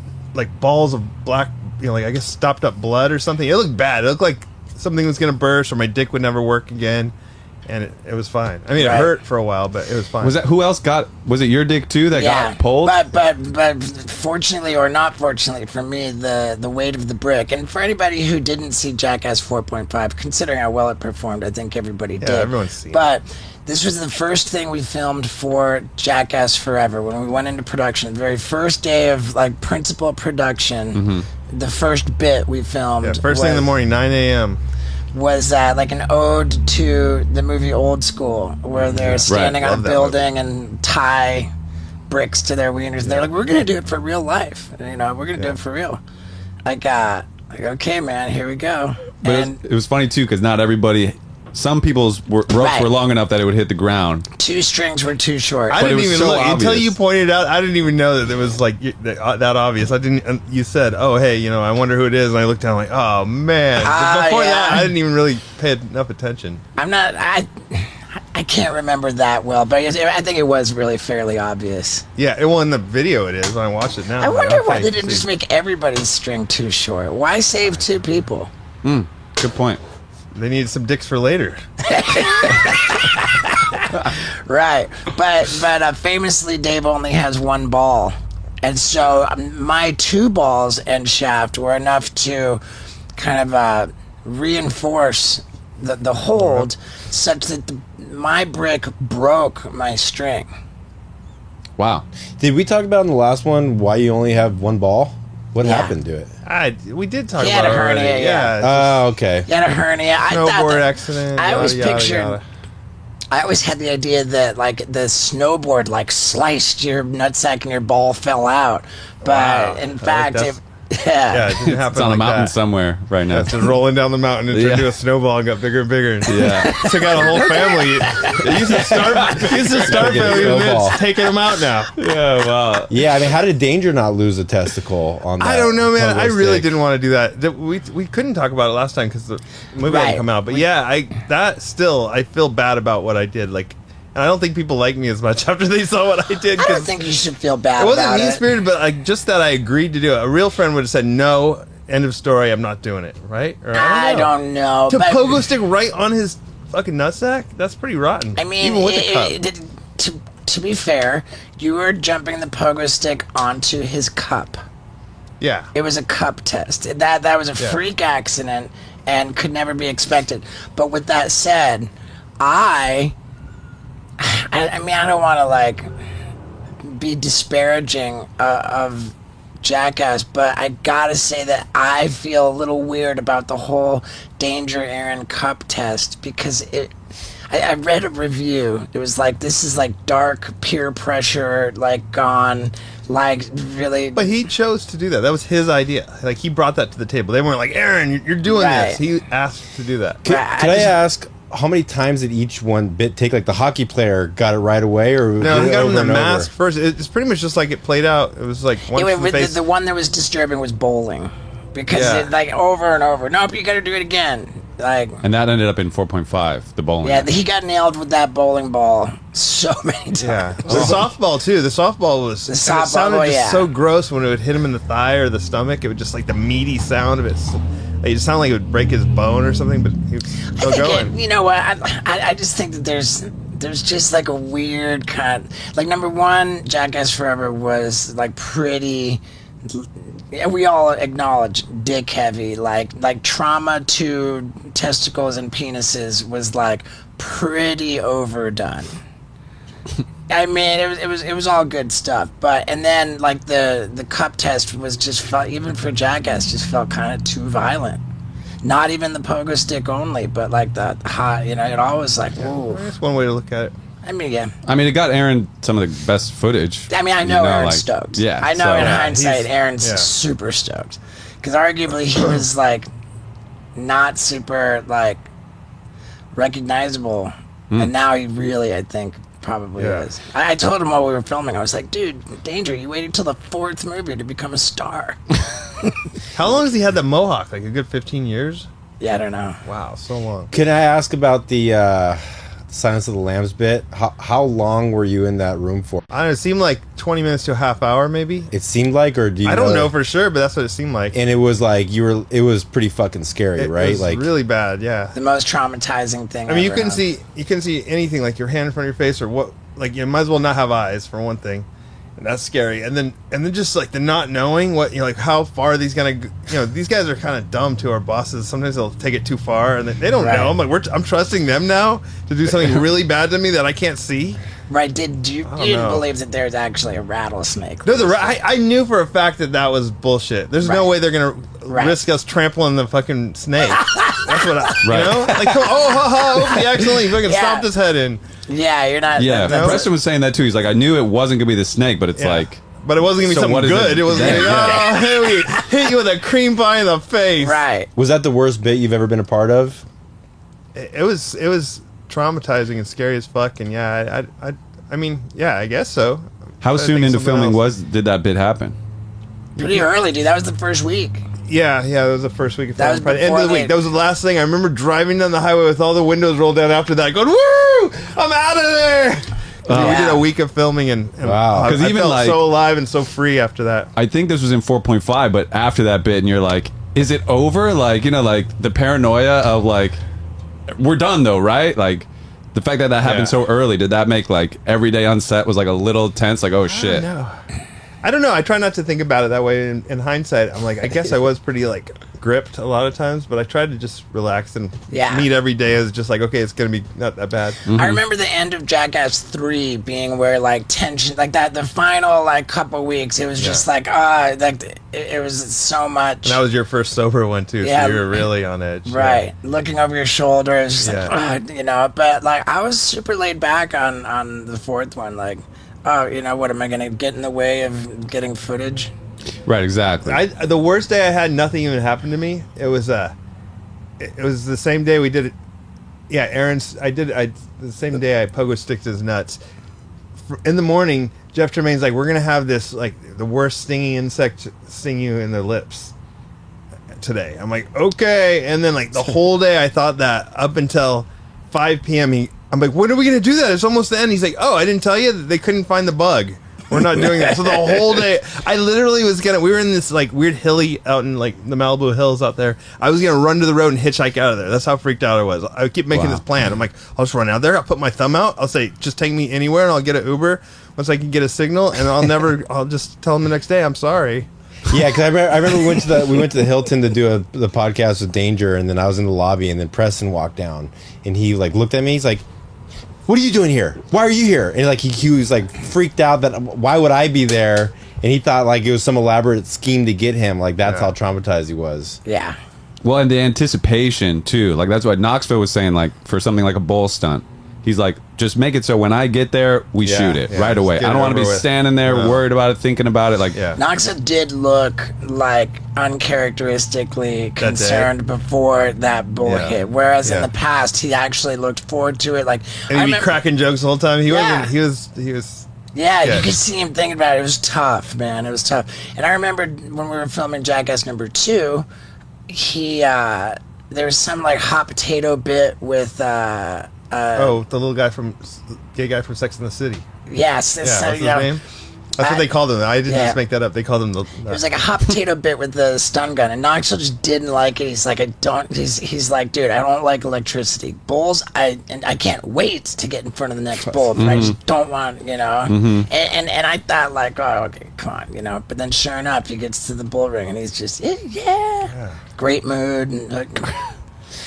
balls of black, I guess stopped up blood or something. It looked bad. It looked like something was gonna burst or my dick would never work again. And it was fine. I mean, it hurt for a while, but it was fine. Was it your dick too that got pulled? But fortunately or not fortunately for me, the weight of the brick. And for anybody who didn't see Jackass 4.5, considering how well it performed, I think everybody did. Yeah, everyone's seen it. But this was the first thing we filmed for Jackass Forever. When we went into production, the very first day of principal production, the first bit we filmed. Yeah, first thing in the morning, 9 a.m. was like an ode to the movie Old School, where they're standing on a building and tie bricks to their wieners. And they're like, we're going to do it for real life. We're going to do it for real. Like, okay, man, here we go. But it was funny, too, because not everybody... Some people's ropes were long enough that it would hit the ground. 2 strings were too short. I didn't even look obvious. until you pointed out. I didn't even know that it was that obvious. I didn't. You said, "Oh, hey, I wonder who it is," and I looked down like, "Oh man!" Before that, I didn't even really pay enough attention. I can't remember that well, but I think it was really fairly obvious. Yeah, in the video it is when I watched it now. I wonder why they didn't just make everybody's string too short. Why save 2 people? Good point. They needed some dicks for later. Right, but famously, Dave only has 1 ball, and so my 2 balls and shaft were enough to kind of reinforce the hold, such that my brick broke my string. Wow. Did we talk about in the last one why you only have 1 ball? What happened to it? We did talk He about had a it already. hernia, yeah. Oh, okay. He had a hernia. Snowboard accident. I always yada, pictured. yada. I always had the idea that the snowboard sliced your nutsack and your ball fell out, but in fact, Yeah, it didn't happen. It's on like a mountain that. somewhere right now. Yeah, it's just rolling down the mountain and turned into a snowball and got bigger and bigger. Yeah. Took out a whole family. It used to start family, and it's taking them out now. Yeah, wow. Yeah, I mean, how did Danger not lose a testicle on that? I don't know, man. I pogo really stick? didn't want to do that. We couldn't talk about it last time because the movie hadn't come out. But I feel bad about what I did. And I don't think people like me as much after they saw what I did. I don't think you should feel bad. It wasn't about mean-spirited, but just that I agreed to do it. A real friend would have said, no, end of story, I'm not doing it, right? Or, I don't know. To but pogo stick right on his fucking nutsack? That's pretty rotten. I mean, even with the cup. To be fair, you were jumping the pogo stick onto his cup. Yeah. It was a cup test. That was a freak accident and could never be expected. But with that said, I mean, I don't want to be disparaging of Jackass, but I gotta say that I feel a little weird about the whole Danger Aaron Cup test because I read a review. It was like, this is like dark peer pressure, like gone, like really. But he chose to do that. That was his idea. Like he brought that to the table. They weren't like, Aaron, you're doing this. He asked to do that. Could I ask how many times did each one bit take? Like the hockey player got it right away, or no? He got him the mask first. It's pretty much just like it played out. It was like the one that was disturbing was bowling, because it, like over and over. Nope, you got to do it again. Like, and that ended up in 4.5, the bowling. Yeah, he got nailed with that bowling ball so many times. Yeah, the softball too. The softball was. It sounded just so gross when it would hit him in the thigh or the stomach. It would just like the meaty sound of it. It just sounded like it would break his bone or something, but he was still going. You know what? I just think that there's just like a weird kind. Like, number one, Jackass Forever was like pretty. We all acknowledge dick heavy. Like trauma to testicles and penises was like pretty overdone. I mean, it was all good stuff, and then like the cup test was just felt, even for Jackass, just felt kind of too violent. Not even the pogo stick only, but like the hot, it always like, whoa. That's one way to look at it. I mean, yeah. I mean, it got Aaron some of the best footage. I mean, I know Aaron's stoked. Yeah, I know in hindsight, Aaron's super stoked, because arguably he was like not super like recognizable, and now he really, I think, probably is. I told him while we were filming, I was like, dude, Danger, you waited till the 4th movie to become a star. How long has he had the mohawk? Like a good 15 years? Yeah, I don't know. Wow, so long. Can I ask about the Silence of the Lambs bit? How long were you in that room for? I don't know, it seemed like 20 minutes to a half hour, maybe. It seemed like, or do you? I don't know for sure, but that's what it seemed like. And it was like it was pretty fucking scary, right? It was like really bad, yeah. The most traumatizing thing. I mean, you couldn't see anything, like your hand in front of your face or what. Like, you might as well not have eyes for one thing, and that's scary. And then just like the not knowing what, like how far are these gonna, these guys are kind of dumb to our bosses. Sometimes they'll take it too far, and they don't know. I'm like, I'm trusting them now to do something really bad to me that I can't see. Right? You didn't believe that there's actually a rattlesnake? No, I knew for a fact that was bullshit. There's no way they're gonna risk us trampling the fucking snake. That's what like, he accidentally fucking stomped his head in. Yeah, you're not. Yeah, Preston was saying that too. He's like, I knew it wasn't gonna be the snake, but it's like. But it wasn't gonna be something good. It was gonna be, hit you with a cream pie in the face. Right. Was that the worst bit you've ever been a part of? It was traumatizing and scary as fuck. And I mean, I guess so. How soon into filming did that bit happen? Pretty early, dude. That was the first week. Yeah, that was the first week of filming. That was the end of the week. That was the last thing. I remember driving down the highway with all the windows rolled down after that, going, "Woo! I'm out of there." We did a week of filming, and wow, because I felt so alive and so free after that. I think this was in 4.5, but after that bit, and you're like, "Is it over?" Like, like the paranoia of like, we're done though, right? Like, the fact that happened so early, did that make like every day on set was like a little tense? Like, oh shit. I don't know. I try not to think about it that way. In hindsight, I'm like, I guess I was pretty like gripped a lot of times, but I tried to just relax and meet every day as just like, okay, it's gonna be not that bad. Mm-hmm. I remember the end of Jackass 3 being where like tension, like that, the final like couple weeks, it was just like it was so much. And that was your first sober one too, so you were really on edge. Right, looking over your shoulder, it was just like, but like I was super laid back on the 4th one, like. Oh, what am I going to get in the way of getting footage? Right, exactly. The worst day I had, nothing even happened to me. It was the same day we did it. Yeah, the same day I pogo sticked his nuts. In the morning, Jeff Tremaine's like, we're going to have this, like, the worst stinging insect sting you in the lips today. I'm like, okay. And then, like, the whole day I thought that up until 5 p.m. I'm like, when are we going to do that? It's almost the end. He's like, oh, I didn't tell you that they couldn't find the bug. We're not doing that. So the whole day, I literally was we were in this like weird hilly out in like the Malibu hills out there. I was going to run to the road and hitchhike out of there. That's how freaked out I was. I keep making this plan. I'm like, I'll just run out there. I'll put my thumb out. I'll say, just take me anywhere and I'll get an Uber once I can get a signal. And I'll just tell him the next day, I'm sorry. Yeah, because I remember we went to the Hilton to do the podcast with Danger, and then I was in the lobby, and then Preston walked down, and he like looked at me. He's like, "What are you doing here? Why are you here?" And like he was like freaked out that why would I be there? and he thought like it was some elaborate scheme to get him. Like that's how traumatized he was. Yeah. Well, and the anticipation too. Like that's what Knoxville was saying. Like for something like a bull stunt, he's like, just make it so when I get there, we shoot it right away. I don't want to be standing there worried about it, thinking about it. Like Knoxville did look like uncharacteristically concerned before that bull hit, whereas in the past he actually looked forward to it. Like and he'd be cracking jokes the whole time. He was. Yeah, you could see him thinking about it. It was tough, man. It was tough. And I remember when we were filming Jackass #2, there was some like hot potato bit with the little gay guy from Sex and the City. Yes, what's his name? That's what they called him. I didn't just make that up. They called him it was like a hot potato bit with the stun gun, and Knoxville just didn't like it. He's like, he's like, dude, I don't like electricity. Bulls, I can't wait to get in front of the next bull, but I just don't want, and I thought like, oh, okay, come on, but then sure enough, he gets to the bull ring, and he's just, great mood, and like,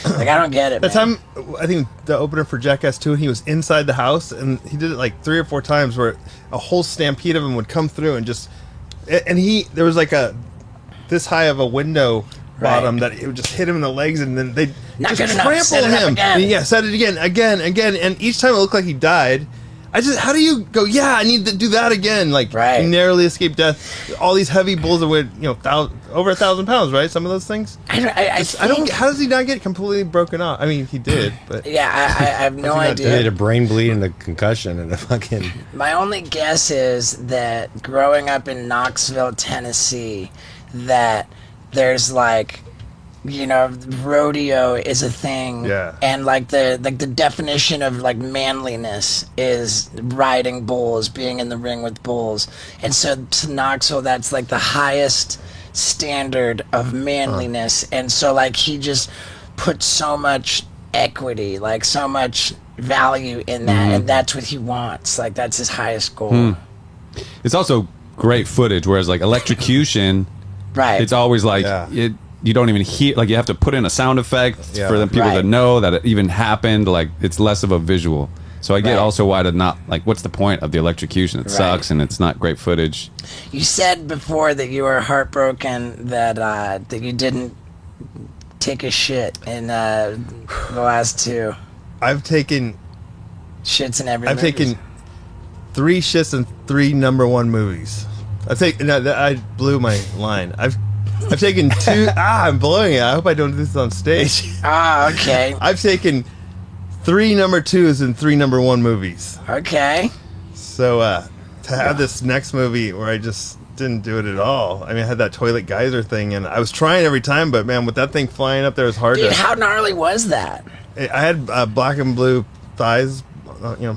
I don't get it, That time, I think the opener for Jackass 2, he was inside the house, and he did it like 3 or 4 times where a whole stampede of them would come through and just... And there was like this high of a window bottom that it would just hit him in the legs, and then they'd just trample him. Set it again, and each time it looked like he died. How do you go, I need to do that again? Like, he narrowly escaped death. All these heavy bulls that weighed, over 1,000 pounds, right? Some of those things? I don't, how does he not get completely broken off? I mean, he did, but... Yeah, I have no idea. He had a brain bleed and a concussion and a fucking... My only guess is that growing up in Knoxville, Tennessee, that there's like... rodeo is a thing, and like the definition of like manliness is riding bulls, being in the ring with bulls, and so to Knoxville, that's like the highest standard of manliness, and so like he just put so much equity, like so much value in that, and that's what he wants. Like that's his highest goal. It's also great footage, whereas like electrocution, it's always like you don't even hear, like you have to put in a sound effect for the people to know that it even happened. Like it's less of a visual. So I get also why to not, like, what's the point of the electrocution? It sucks and it's not great footage. You said before that you were heartbroken that that you didn't take a shit in the last 2. I've taken shits in every. I've taken 3 shits in 3 #1 movies. I blew my line. I've taken 2. I'm blowing it. I hope I don't do this on stage. Okay. I've taken 3 #2s in 3 #1 movies. Okay. So to have this next movie where I just didn't do it at all. I mean, I had that toilet geyser thing, and I was trying every time, but man, with that thing flying up there, it was hard. Dude, how gnarly was that? I had black and blue thighs,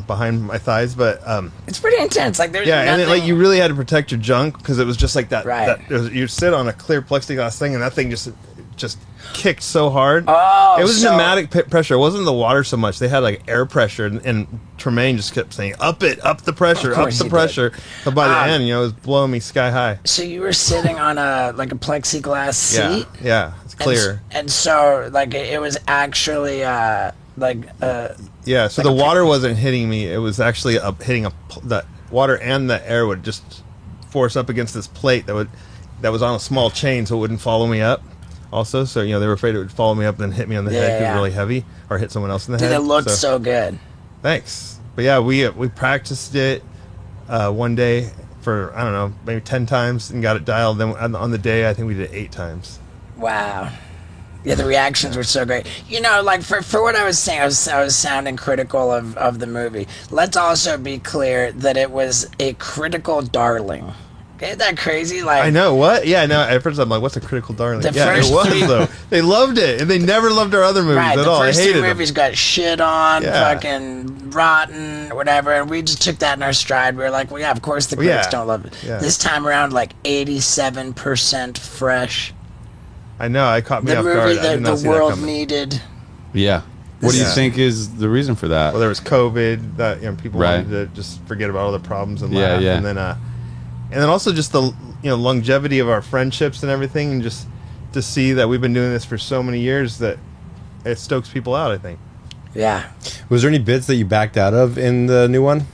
behind my thighs, but it's pretty intense. Like there's nothing... and then, like you really had to protect your junk because it was just like that. You sit on a clear plexiglass thing, and that thing just kicked so hard. It was pneumatic pressure. It wasn't the water so much. They had like air pressure, and Tremaine just kept saying, up the pressure. But by the end, it was blowing me sky high. So you were sitting on a plexiglass seat. Yeah, it's clear. And so like it was actually so the water wasn't hitting me. It was actually hitting the water, and the air would just force up against this plate that was on a small chain, so it wouldn't follow me up. Also, so they were afraid it would follow me up and then hit me on the head, because really heavy, or hit someone else in the head. It looked so good. Thanks. But yeah, we practiced it one day for I don't know, maybe 10 times and got it dialed. Then on the day, I think we did it 8 times. Wow. Yeah, the reactions were so great. Like for what I was saying, I was sounding critical of the movie. Let's also be clear that it was a critical darling. Ain't that crazy? Like I know what? Yeah, no. At first I'm like, what's a critical darling? The yeah, first it was 3... though. They loved it, and they never loved our other movies at all. The first I hated 3 movies got shit on, fucking rotten, whatever, and we just took that in our stride. We were like, well, yeah, of course the critics don't love it. Yeah. This time around, like 87% fresh. I know. I caught me off guard. The movie that the world needed. Yeah. What do you think is the reason for that? Well, there was COVID. That people wanted to just forget about all the problems and laugh. Yeah. And then also just the longevity of our friendships and everything, and just to see that we've been doing this for so many years that it stokes people out, I think. Yeah. Was there any bits that you backed out of in the new one?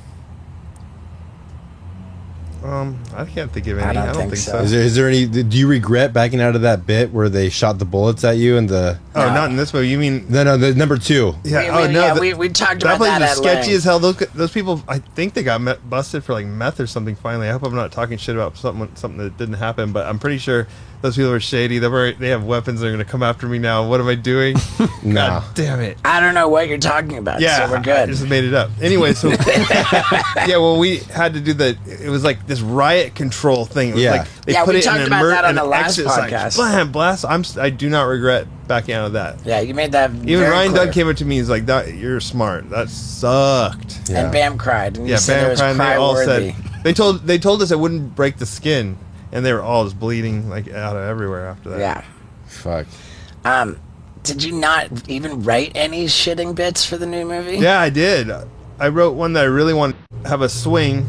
I can't think of any. I don't think so. Is there any? Do you regret backing out of that bit where they shot the bullets at you and the? Oh, not in this movie. You mean No, the number 2. Yeah. We talked about place that was at sketchy length. as hell. Those people, I think they got busted for like meth or something. Finally, I hope I'm not talking shit about something that didn't happen, but I'm pretty sure those people are shady. They have weapons. They're gonna come after me now. What am I doing? No. God damn it. I don't know what you're talking about. Yeah, so we're I good. just made it up. Anyway, so yeah, well, we had to do it was like this riot control thing. It was like they put we it in talked about that on the last podcast. Blam, blast. I do not regret backing out of that. Yeah, you made that. Even very Ryan clear. Dunn came up to me. He's like, "You're smart. That sucked." And Bam cried. And Yeah, you said Bam it was cried. And they all cry-worthy. said they told us it wouldn't break the skin, and they were all just bleeding like out of everywhere after that. Yeah. Fuck. Did you not even write any shitting bits for the new movie? Yeah, I did. I wrote one that I really want to have a swing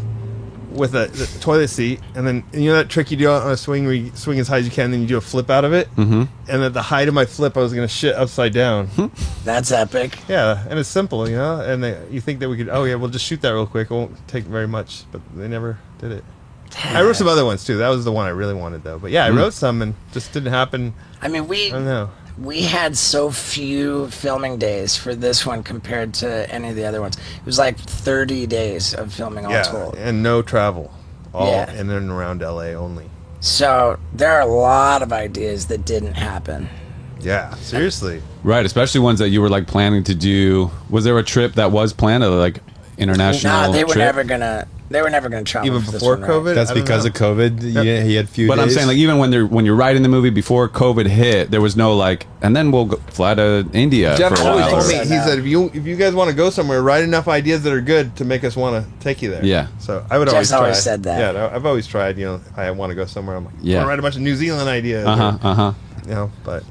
with the toilet seat, and then you know that trick you do on a swing where you swing as high as you can, then you do a flip out of it. Mm-hmm. And at the height of my flip, I was going to shit upside down. That's epic. Yeah, and it's simple, you know. And you think that we could? Oh yeah, we'll just shoot that real quick. It won't take very much, but they never did it. I wrote some other ones too. That was the one I really wanted though. But yeah, I wrote some and just didn't happen. I mean, I don't know. we had so few filming days for this one compared to any of the other ones. It was like 30 days of filming all told. And no travel. All Yeah. in and around LA only. So there are a lot of ideas that didn't happen. Yeah, seriously. Right, especially ones that you were like planning to do. Was there a trip that was planned, like international? No, they were trip? never gonna. They were never going to travel Even for this before one, right? COVID? That's I don't because know. of COVID. He had few But days. I'm saying, like, even when you're writing the movie before COVID hit, there was no like, and then we'll fly to India Jeff for a always while. told me, So he now- said, if you guys want to go somewhere, write enough ideas that are good to make us want to take you there. Yeah. So I would Jeff's always try. always said that. Yeah, I've always tried, you know, I want to go somewhere. I'm like, Yeah. I want to write a bunch of New Zealand ideas. You know, but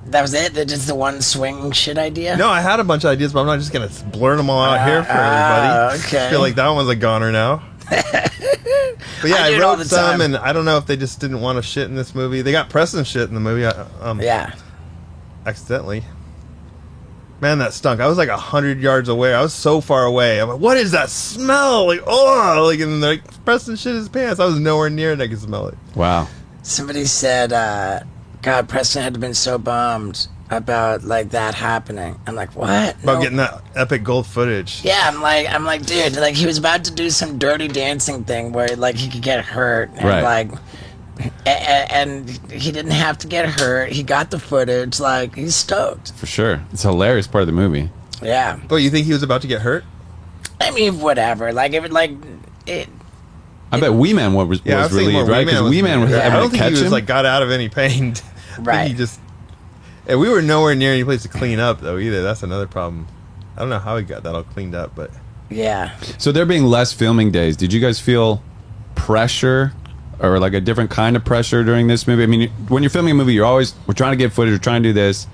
That was it? That's just the one swing shit idea? no, I had a bunch of ideas, but I'm not just going to blurt them all out here for everybody. okay. I feel like that one's a goner now. But yeah, I I, do it all wrote the some, time. and I don't know if they just didn't want to shit in this movie. They got press and shit in the movie. Yeah. Accidentally. Man, that stunk. I was like 100 yards away. I was so far away. I'm like, what is that smell? Like, oh, like, and they're like, Preston shit his pants. I was nowhere near it. I could smell it. Wow. Somebody said, God, Preston had been so bummed about like that happening. I'm like, what? About No. getting that epic gold footage. Yeah, I'm like, dude, like he was about to do some dirty dancing thing where like he could get hurt, and Right. like, and he didn't have to get hurt. He got the footage. Like he's stoked. For sure. It's a hilarious part of the movie. Yeah, But you think he was about to get hurt? I mean, whatever. Like if it like it. I bet Wee Man was Yeah, I was thinking relieved, more right? Because Wee Man was I able don't to think catch he was him. like got out of any pain. I think Right. He just. And we were nowhere near any place to clean up though either. That's another problem. I don't know how he got that all cleaned up, but Yeah. So there being less filming days, did you guys feel pressure or like a different kind of pressure during this movie? I mean, when you're filming a movie, we're trying to get footage, we're trying to do this,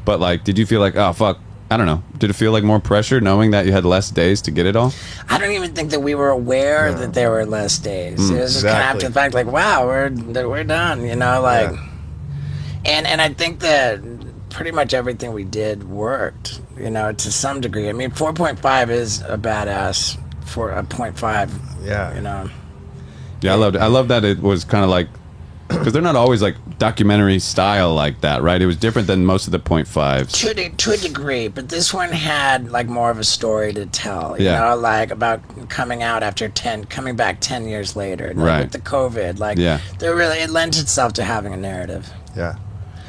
but like, did you feel like, oh fuck, I don't know, did it feel like more pressure knowing that you had less days to get it all? I don't even think that we were aware that there were less days. It was just kind of after the fact, like, wow, we're done, you know, like, and I think that pretty much everything we did worked, you know, to some degree. I mean, 4.5 is a badass for a 0.5. Yeah. You know. Yeah, I loved it. I love that it was kind of like, because they're not always like documentary style like that, right? It was different than most of the 0.5s. To a degree, but this one had like more of a story to tell, you Yeah. know, like about coming out after coming back 10 years later, like Right. with the COVID, like Yeah. it lends itself to having a narrative. yeah.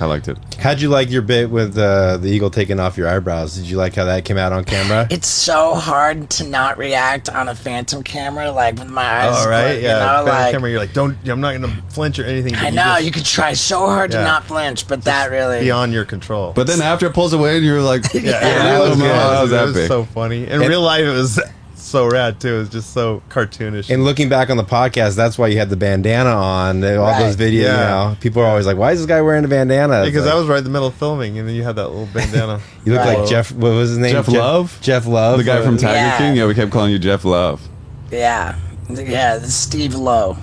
I liked it. How'd you like your bit with the eagle taking off your eyebrows? Did you like how that came out on camera? It's so hard to not react on a phantom camera, like with my eyes. Oh, right? closed, Yeah. You know, Phantom like, camera, you're like, I'm not going to flinch or anything. I but know just you could try so hard to Yeah. not flinch, but that really. beyond your control. But then after it pulls away, you're like, yeah, Yeah, it was, that was it was epic. so funny. In real life, it was so rad too. It was just so cartoonish. And looking back on the podcast, that's why you had the bandana on. All Right. those videos, Yeah. you know, people are always like, "Why is this guy wearing a bandana?" It's because like, I was right in the middle of filming, and then you had that little bandana. you look Right. like Jeff. What was his name? Jeff Love? Jeff Love, the guy from Tiger Yeah. King? Yeah, we kept calling you Jeff Love. Yeah, it's Steve Lowe.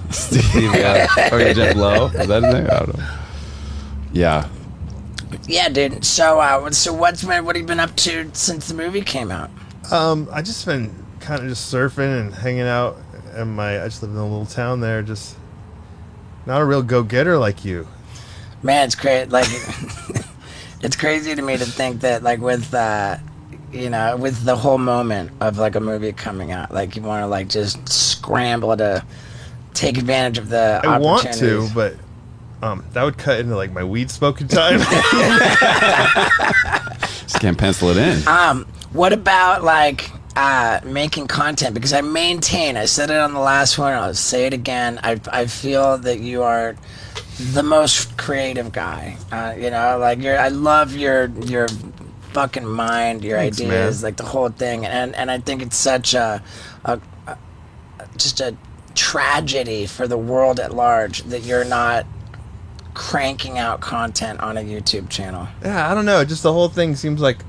Yeah. Okay, Jeff Lowe. Is that his name? I don't know. Yeah. Yeah, dude. So, what have you been up to since the movie came out? I just been kind of just surfing and hanging out. And I just live in a little town there. Just not a real go-getter like you. Man, it's great. Like, it's crazy to me to think that, like, with with the whole moment of like a movie coming out, like you want to like just scramble to take advantage of the I want opportunities. to, but that would cut into like my weed smoking time. Just can't pencil it in. What about like making content? Because I said it on the last one, I'll say it again, I feel that you are the most creative guy. I love your fucking mind, your Thanks, ideas, man. like the whole thing, and I think it's such just a tragedy for the world at large that you're not cranking out content on a YouTube channel. Yeah, I don't know. Just the whole thing seems like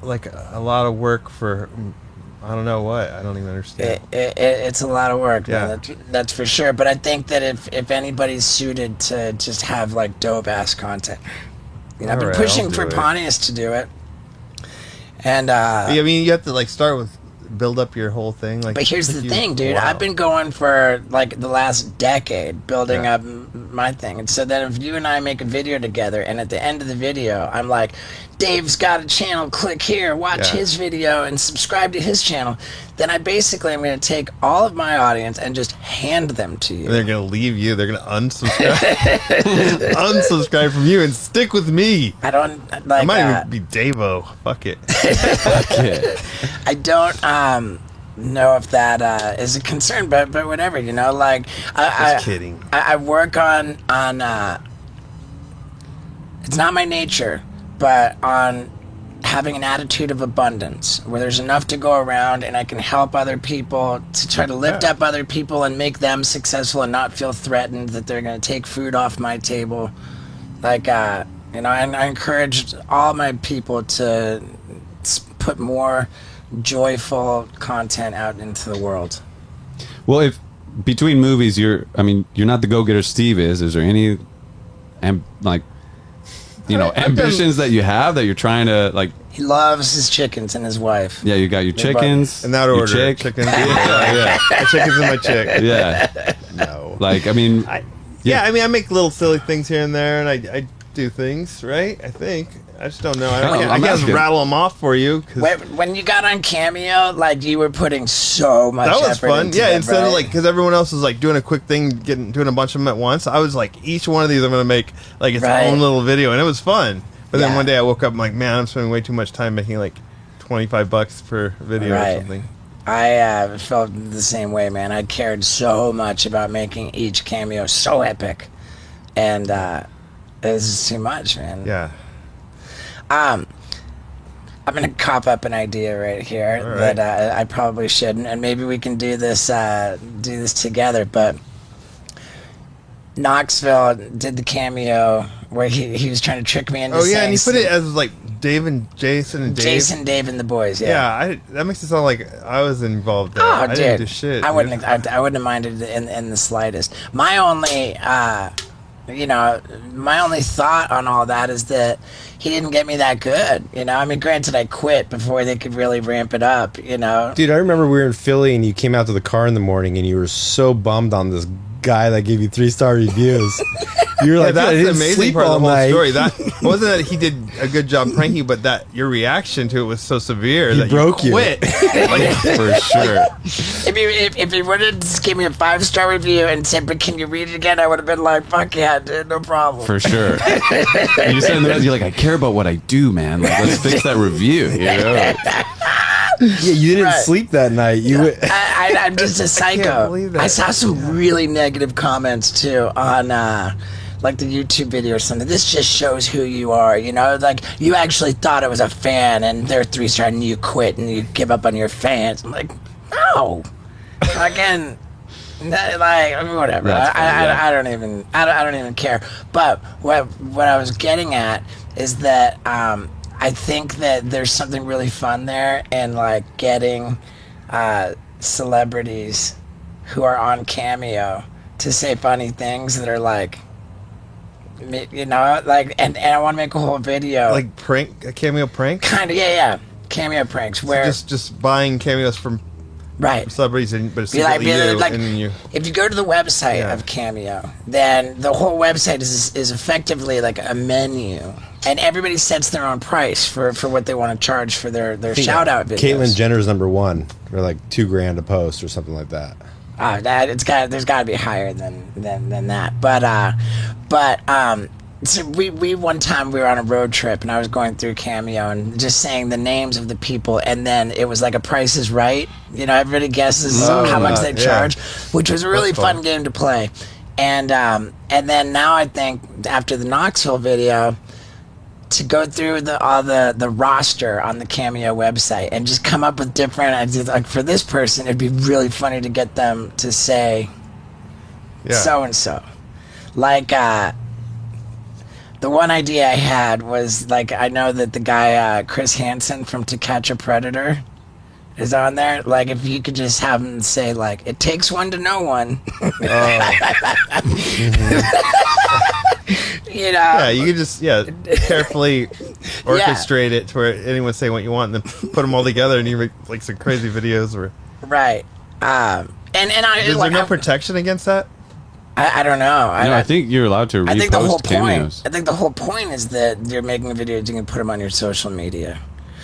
a lot of work for I don't know what. I don't even understand. It's a lot of work, Yeah. man. That's for sure. But I think that if anybody's suited to just have like dope ass content, I've been Alright, pushing I'll for do it. Pontius to do it, and Yeah, I mean, you have to like start with build up your whole thing. Like, but here's like the thing, dude. wow. I've been going for like the last decade building Yeah. up my thing. And so then if you and I make a video together and at the end of the video, I'm like, Dave's got a channel, click here, watch Yeah. his video and subscribe to his channel. Then I'm going to take all of my audience and just hand them to you. And they're gonna leave you. They're gonna unsubscribe, unsubscribe from you, and stick with me. I don't like. I might even be Davo. Fuck it. I don't know if that is a concern, but whatever, like Just kidding. I work on it's not my nature, but on having an attitude of abundance where there's enough to go around and I can help other people to try to lift up other people and make them successful and not feel threatened that they're going to take food off my table. Like, and I encourage all my people to put more joyful content out into the world. Well, if between movies, you're not the go-getter Steve is. Is there any, ambitions that you have that you're trying to like? He loves his chickens and his wife. Yeah, you got your chickens. In that your order. chick. Chickens. Yeah. My chickens and my chick. Yeah. No. Like, I mean, Yeah, I mean, I make little silly things here and there, and I do things, right? I think. I just don't know. I can't asking. rattle them off for you. 'Cause When you got on Cameo, like you were putting so much that was effort fun. into Yeah, it, instead of right? like, because everyone else was like doing a quick thing, doing a bunch of them at once. I was like, each one of these I'm going to make like its Right. own little video, and it was fun. But then Yeah. one day I woke up, I'm like, man, I'm spending way too much time making like $25 per video Right. or something. I felt the same way, man. I cared so much about making each cameo so epic, and it was just too much, man. Yeah. I'm gonna cop up an idea right here All right. that I probably shouldn't, and maybe we can do this together. But Knoxville did the cameo where he was trying to trick me into Oh yeah, saying and you put it as like Dave and Jason and Dave. Jason, Dave, and the boys. Yeah, that makes it sound like I was involved there. Oh, I dude, didn't do shit. I dude. wouldn't. I wouldn't have minded in the slightest. My only, my only thought on all that is that he didn't get me that good. I mean, granted, I quit before they could really ramp it up. Dude, I remember we were in Philly and you came out to the car in the morning and you were so bummed on this guy that gave you 3-star reviews. You were like, that's "I the didn't amazing sleep part of all the whole night." story. That wasn't that he did a good job pranking you, but that your reaction to it was so severe He that broke you. you quit. for sure. If he would have just gave me a 5-star review and said, "But can you read it again?" I would have been like, "Fuck yeah, dude, no problem." For sure. You said in the rest, you're like, I care about what I do, man. Like, let's fix that review. Yeah, you didn't Right. sleep that night. I'm just a psycho. believe that. I saw some really negative comments too on like the YouTube video or something. This just shows who you are, like you actually thought it was a fan and they're 3-star and you quit and you give up on your fans. I'm like, no. Again, whatever. That's funny, yeah. I don't even care. But what I was getting at is that I think that there's something really fun there in like getting celebrities who are on Cameo to say funny things that are like, and I want to make a whole video Like a cameo prank. kind of, yeah, cameo pranks where Just buying cameos from Right. celebrities, but it's Be like, secretly you, like, and then you. if you go to the website Yeah. of Cameo, then the whole website is effectively like a menu, and everybody sets their own price for what they want to charge for their shout out videos. Caitlyn Jenner's #1 for like $2,000 a post or something like that. There's got to be higher than that. But so we one time we were on a road trip and I was going through Cameo and just saying the names of the people, and then it was like a Price is Right. You know, everybody guesses how much they charge, which was a really fun game to play. And then now I think after the Knoxville video, to go through all the roster on the Cameo website and just come up with different ideas. Like for this person, it'd be really funny to get them to say so and so. Like the one idea I had was like, I know that the guy Chris Hansen from To Catch a Predator is on there. Like if you could just have him say like, "It takes one to know one." You know. Yeah, you could just carefully orchestrate it to where anyone say what you want, and then put them all together, and you make like some crazy videos. Or right. And is there no protection against that? I don't know. I think you're allowed to repost I think the whole cameos. point. I think the whole point is that you're making videos, you can put them on your social media.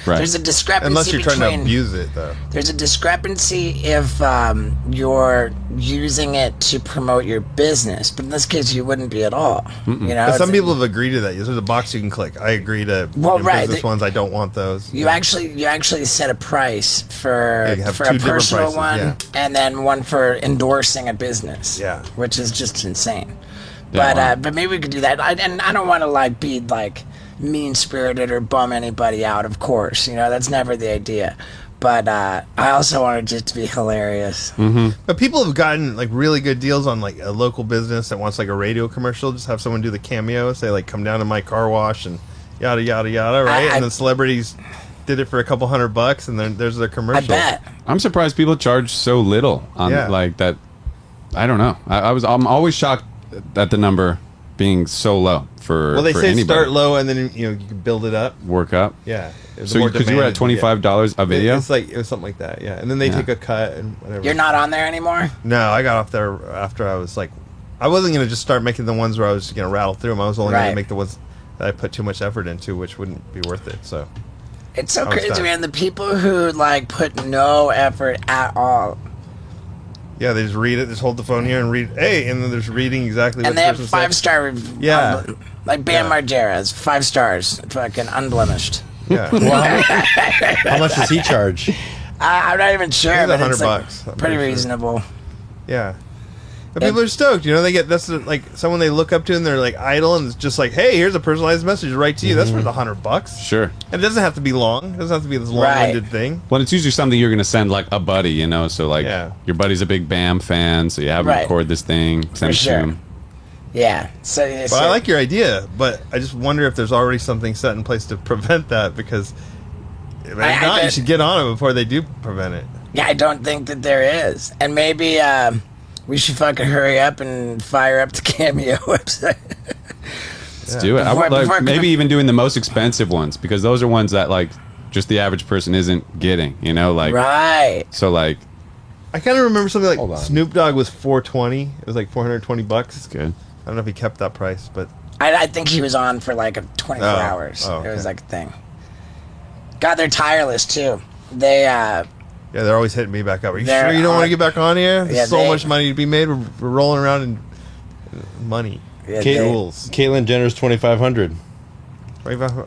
Right. There's a discrepancy Unless you're trying to between, abuse it, though. There's a discrepancy if you're using it to promote your business, but in this case, you wouldn't be at all. You know, But some people have agreed to that. There's a box you can click. I agree to business ones. I don't want those. You actually set a price for you have for two a different personal prices, one, and then one for endorsing a business. Yeah. Which is just insane. Yeah, But maybe we could do that. And I don't want to like be like mean-spirited or bum anybody out, of course. You know, that's never the idea. But I also want it just to be hilarious. But people have gotten like really good deals on like a local business that wants like a radio commercial. Just have someone do the cameo, say like, "Come down to my car wash," and yada yada yada, right? And the celebrities did it for a couple $100, and then there's their commercial. I bet. I'm surprised people charge so little on like that. I don't know. I'm always shocked at the number being so low for. Well, they for say anybody. start low, and then you can build it up. Work up. Yeah. So because you were at $25 a video, It's like it was something like that. Yeah, and then they take a cut and whatever. You're not on there anymore? No, I got off there after I was like, I wasn't gonna just start making the ones where I was gonna rattle through them. I was only gonna make the ones that I put too much effort into, which wouldn't be worth it. So it's so crazy, man. The people who like put no effort at all. Yeah, they just read it. Just hold the phone here and read. Hey, and then there's reading exactly. And what they the have person 5-star. Yeah. Like Bam Margera is 5 stars, fucking unblemished. Yeah. Well, how much does he charge? I'm not even sure. It's But $100. it's like I'm pretty pretty sure. reasonable. Yeah. But people are stoked. You know, they get like someone they look up to and they're like idol, and it's just like, hey, here's a personalized message right to you. That's worth $100. sure. And it doesn't have to be long. It doesn't have to be this long-winded thing. Well, it's usually something you're going to send like a buddy, you know. So like your buddy's a big Bam fan, so you have him record this thing, send it to him. Yeah. So I like your idea, but I just wonder if there's already something set in place to prevent that, because if not, you should get on it before they do prevent it. Yeah, I don't think that there is. And maybe we should fucking hurry up and fire up the Cameo website. Let's do it. I would like maybe even doing the most expensive ones, because those are ones that like just the average person isn't getting, you know, like right. So like I kind of remember something like Snoop Dogg was $420. It was like $420. That's good. I don't know if he kept that price, but I think he was on for like 24 hours. Oh, okay. It was like a thing. God, they're tireless too. They yeah, they're always hitting me back up. Are you They're sure you don't want to get back on here? There's Yeah, so much money to be made. We're rolling around in money. Rules. Caitlyn Jenner's 2,500.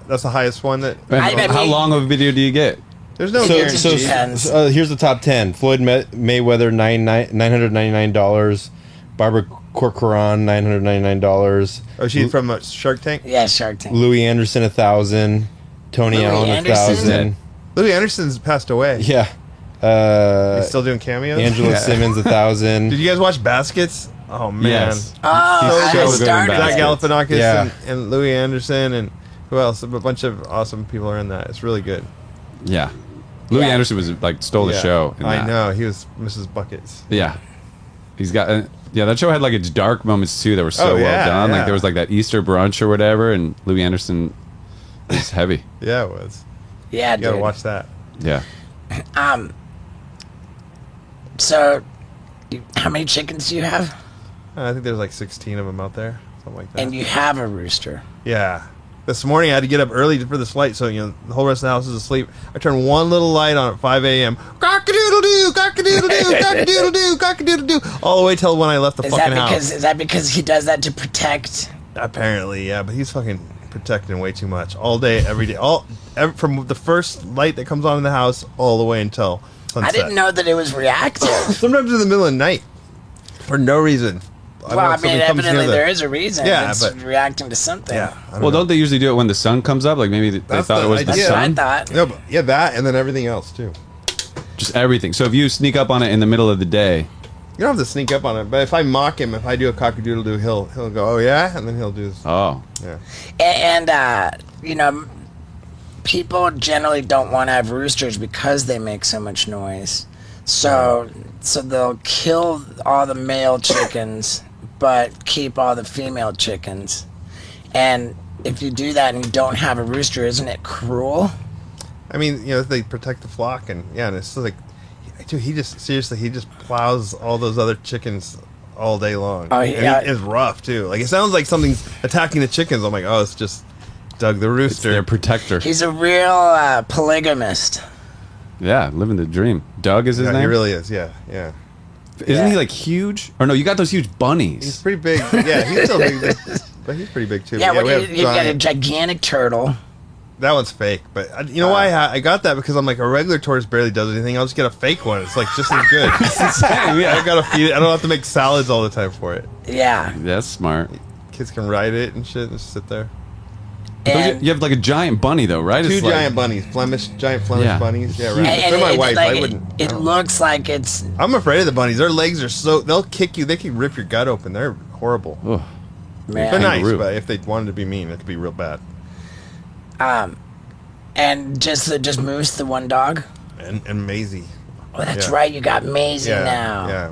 That's the highest one. That how long of a video do you get? There's no So here's the top 10. Floyd Mayweather, $999. Barbara Corcoran, $999. Oh, she's from Shark Tank? Yeah, Shark Tank. Louis Anderson, 1,000. Tony Allen, 1,000. Louis Anderson's passed away. Yeah. He's still doing cameos? Angela Simmons, 1,000. Did you guys watch Baskets? Oh, man. Yes. Oh, He's so good in Zach Baskets. Galifianakis and Louis Anderson and who else? A bunch of awesome people are in that. It's really good. Yeah. Louis Anderson was like stole the show. In I that. know. He was Mrs. Buckets. Yeah. He's got that show had like its dark moments too that were so well done. Like there was like that Easter brunch or whatever, and Louis Anderson was heavy. Yeah, it was. Yeah, you gotta dude. watch that. Yeah. So, how many chickens do you have? I think there's like 16 of them out there, something like that. And you have a rooster. Yeah. This morning I had to get up early for this light, so the whole rest of the house is asleep. I turned one little light on at 5 a.m. Cock-a-doodle-doo, cock-a-doodle-doo, cock-a-doodle-doo, cockadoo-doo, all the way till when I left the fucking house. Is that because he does that to protect? Apparently, yeah, but he's fucking protecting way too much all day, every day, from the first light that comes on in the house all the way until sunset. I didn't know that it was reactive. Sometimes in the middle of the night for no reason. Well, I mean, evidently there is a reason. Yeah, it's but reacting to something. Yeah. Don't they usually do it when the sun comes up? Like maybe they thought it was the That's what I sun. thought. No, but yeah, that and then everything else too. Just everything. So if you sneak up on it in the middle of the day, You don't have to sneak up on it, but if I mock him, if I do a cock-a-doodle-doo, he'll go, oh yeah, and then he'll do his, oh, yeah. And people generally don't want to have roosters because they make so much noise. So they'll kill all the male chickens, but keep all the female chickens. And if you do that and you don't have a rooster, isn't it cruel? I mean, they protect the flock, and it's like, dude, he just plows all those other chickens all day long. Oh, yeah. And it's rough too. Like, it sounds like something's attacking the chickens. I'm like, oh, it's just Doug the it's rooster. their protector. He's a real polygamist. Yeah, living the dream. Doug is his Yeah, name? he really is. Yeah, yeah. Isn't he like huge? Or no, you got those huge bunnies. He's pretty big. Yeah, he's still big, but he's pretty big too. Yeah, But well, we have you got a giant- gigantic turtle. That one's fake, but you know why I got that? Because I'm like, a regular tortoise barely does anything. I'll just get a fake one. It's like just as good. It's the same. Yeah, I gotta feed it. I don't have to make salads all the time for it. Yeah. That's smart. Kids can ride it and shit and just sit there. And, You have like a giant bunny though, right? Two It's like- giant bunnies, giant Flemish Yeah. bunnies. Yeah, right. and They're my it- wife. like, I wouldn't. It looks like it's. I'm afraid of the bunnies. Their legs are they'll kick you. They can rip your gut open. They're horrible. Ugh. Man. They're nice, Kangaroo. but if they wanted to be mean, it could be real bad. And just Moose, the one dog. And Maisie. Oh, that's Yeah. right. You got Maisie Yeah, now. yeah.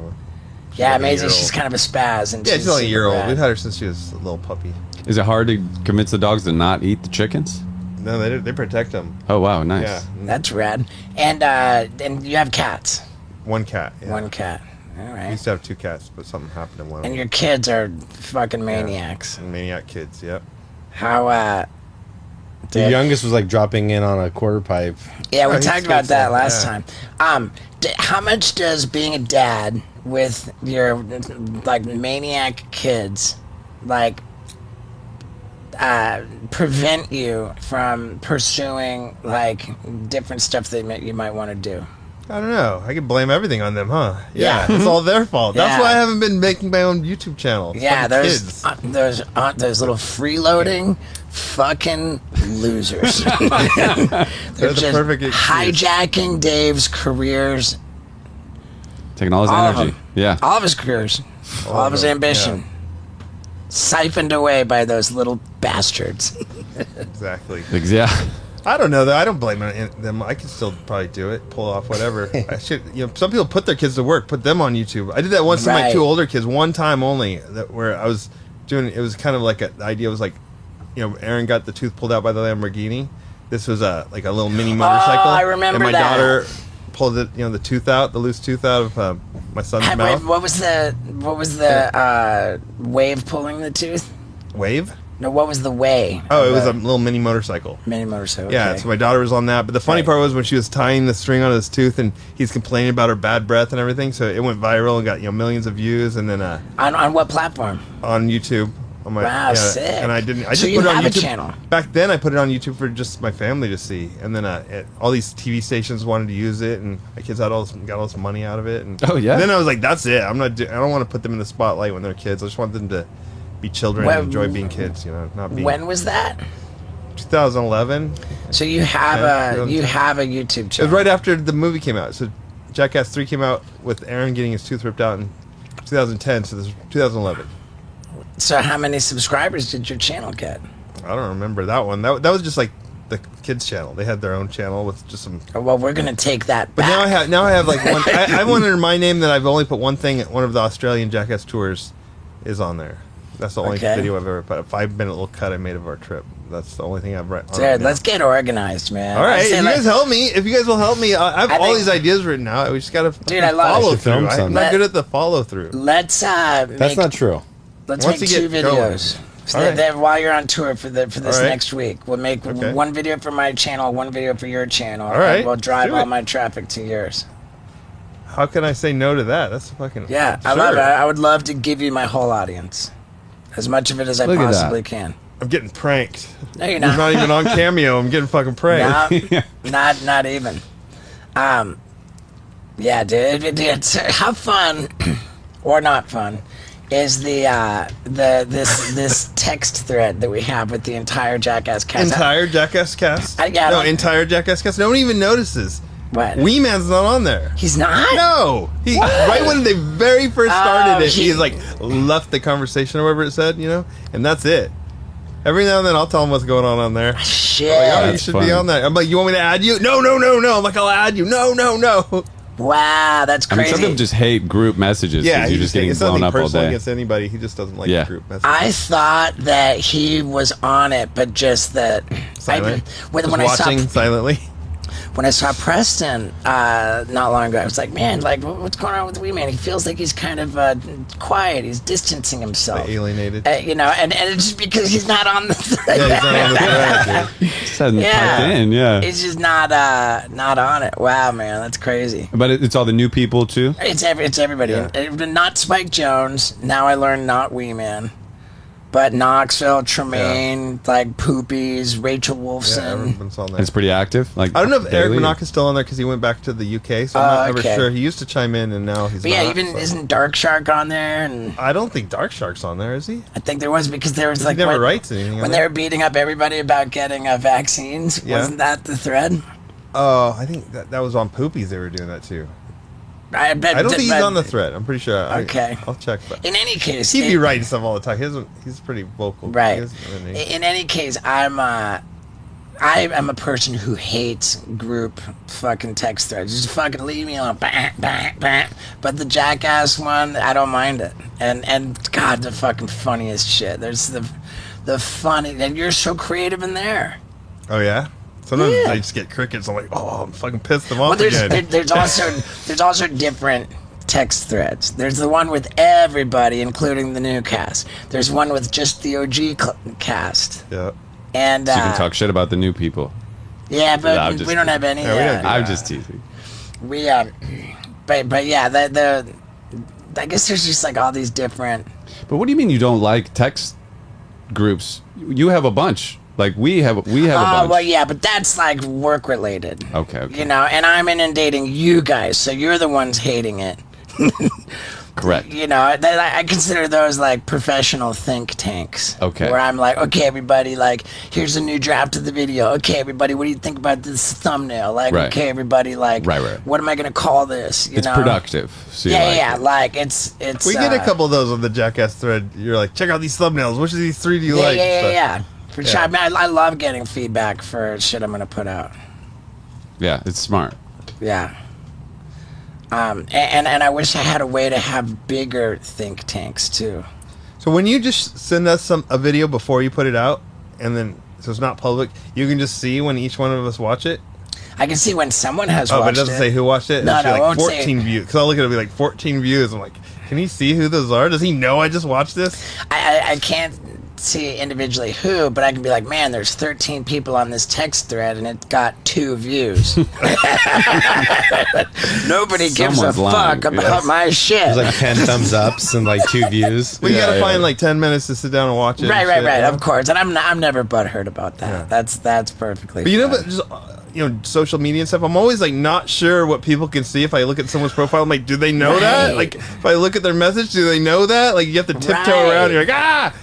Yeah, like a Maisie. year-old. She's kind of a spaz, and Yeah, she's only a year super old. bad. We've had her since she was a little puppy. Is it hard to convince the dogs to not eat the chickens? No, they protect them. Oh wow, nice. Yeah, That's rad. And you have cats. one cat. Yeah. One cat. All We right. used to have two cats, but something happened to one of And them. your kids are fucking maniacs. And maniac kids. Yep. How The youngest was like dropping in on a quarter pipe. Yeah, we he's talked about good that stuff, last yeah. time. How much does being a dad with your like maniac kids like prevent you from pursuing like different stuff that you might want to do? I don't know. I can blame everything on them, huh? Yeah. It's all their fault. That's Yeah. why I haven't been making my own YouTube channel. It's Yeah, fucking those kids. those little freeloading fucking losers. They're the just perfect excuse. hijacking Dave's careers, Taking all his all of energy. them. Yeah. all of his careers, all of his them, ambition, siphoned away by those little bastards. Exactly. Yeah. I don't know though. I don't blame them. I can still probably do it, pull off whatever. I should. Some people put their kids to work, put them on YouTube. I did that once to my Right. two older kids, one time only. Where I was doing. It was kind of like the idea was like, Aaron got the tooth pulled out by the Lamborghini. This was like a little mini motorcycle. I remember And my that. daughter pulled the the tooth out, the loose tooth out of my son's Wait, mouth. what was the wave pulling the tooth? Wave? No, what was the way? Oh, of it was the a little mini motorcycle. mini motorcycle. Yeah, okay. so my daughter was on that. But the funny Right. part was when she was tying the string on his tooth and he's complaining about her bad breath and everything. So it went viral and got millions of views. And then On what platform? on YouTube, on my Wow, sick. And I didn't. I So just you put it on have a YouTube. channel. Back then, I put it on YouTube for just my family to see. And then all these TV stations wanted to use it, and my kids got all this money out of it. And Oh, yeah? Then I was like, that's it. I don't want to put them in the spotlight when they're kids. I just want them to be children and enjoy being kids. Not being. When was that? 2011. So you have Yeah, you have a YouTube It was channel. right after the movie came out. So Jackass 3 came out with Aaron getting his tooth ripped out in 2010. So this was 2011. So how many subscribers did your channel get? I don't remember that one. That was just like the kids' channel. They had their own channel with just some. Oh, well, we're gonna take that But back. now I have like one. I went under my name that I've only put one thing. One of the Australian Jackass tours is on there. That's the only Okay. video I've ever put. A 5-minute little cut I made of our trip. That's the only thing I've read. Dude, let's get organized, man. All right, if you guys help me, if you guys will help me, I have all these ideas written out. We just gotta follow through. I'm not good at the follow through. Let's That's not true. Let's make 2 videos. So that while you're on tour for this next week, we'll make 1 video for my channel, 1 video for your channel. All right, and we'll drive all my traffic to yours. How can I say no to that? That's fucking I love it. I would love to give you my whole audience, as much of it as I possibly can. I'm getting pranked. No, you're not. We're not even on Cameo. I'm getting fucking pranked. No, not even. Yeah, dude. It's how fun or not fun is this text thread that we have with the entire Jackass cast. Entire Jackass cast? Entire Jackass cast. No one even notices. What? Wee Man's not on there. He's not? No. He right when they very first started he like left the conversation or whatever it said, and that's it. Every now and then I'll tell him what's going on there. Shit. Like, you should be on there. I'm like, you want me to add you? No. I'm like, I'll add you. No. Wow, that's crazy. I mean, some people just hate group messages because you're just getting blown up all day. Against anybody. He just doesn't like group messages. I thought that he was on it, but just that... Silent. Silently. When I saw Preston not long ago, I was like, man, what's going on with Wee Man? He feels like he's kind of quiet. He's distancing himself. Alienated. And it's just because he's not on the thread. Yeah, he's not on the thread, dude. Just hadn't typed in, He's just not on it. Wow, man, that's crazy. But it's all the new people, too? It's everybody. Yeah. Not Spike Jones. Now I learned not Wee Man. But Knoxville, Tremaine, Poopies, Rachel Wolfson. It's pretty active. I don't know if Eric Minock is still on there because he went back to the UK, so I'm not ever sure. He used to chime in, and now he's not. Yeah, isn't Dark Shark on there? And I don't think Dark Shark's on there, is he? I think there was because there was he never writes anything. When they were beating up everybody about getting vaccines, wasn't that the thread? Oh, I think that was on Poopies. They were doing that too. I don't think he's on the thread. I'm pretty sure. Okay. I'll check. But in any case, he'd be writing stuff all the time. He's pretty vocal. Right. In any case, I'm a person who hates group fucking text threads. Just fucking leave me alone. But the Jackass one, I don't mind it. And God, the fucking funniest shit. There's the funny, and you're so creative in there. Oh yeah. Sometimes I just get crickets. I'm like, I'm fucking pissed them off again. There's also different text threads. There's the one with everybody, including the new cast. There's one with just the OG cast. Yeah. And so you can talk shit about the new people. Yeah, but we don't have any. I'm just teasing. We but yeah, I guess there's just all these different. But what do you mean you don't like text groups? You have a bunch. We have a bunch. Well, yeah, but that's work related. Okay. And I'm inundating you guys, so you're the ones hating it. Correct. I consider those professional think tanks. Okay. Where I'm like, okay, everybody, here's a new draft of the video. Okay, everybody, what do you think about this thumbnail? Okay, everybody, right. What am I going to call this? It's productive. So it's. We get a couple of those on the Jackass thread. You're like, check out these thumbnails. Which of these 3 do you like? Yeah. For sure. I mean, I love getting feedback for shit I'm going to put out. Yeah, it's smart. Yeah. And I wish I had a way to have bigger think tanks too. So when you just send us a video before you put it out, and then so it's not public, you can just see when each one of us watch it. I can see when someone has watched it. Oh, but it doesn't say who watched it? No, it won't 14 views. Because I'll look at it and be 14 views. I'm like, can he see who those are? Does he know I just watched this? I can't see individually who, but I can be like, man, there's 13 people on this text thread and it got 2 views. Nobody gives a fuck about my shit. There's 10 thumbs ups and 2 views. We gotta find 10 minutes to sit down and watch it. Right, of course. And I'm never butthurt about that. Yeah. That's perfectly fine. But just social media and stuff, I'm always not sure what people can see if I look at someone's profile. I'm like, do they know that? If I look at their message, do they know that? You have to tiptoe around and you're like,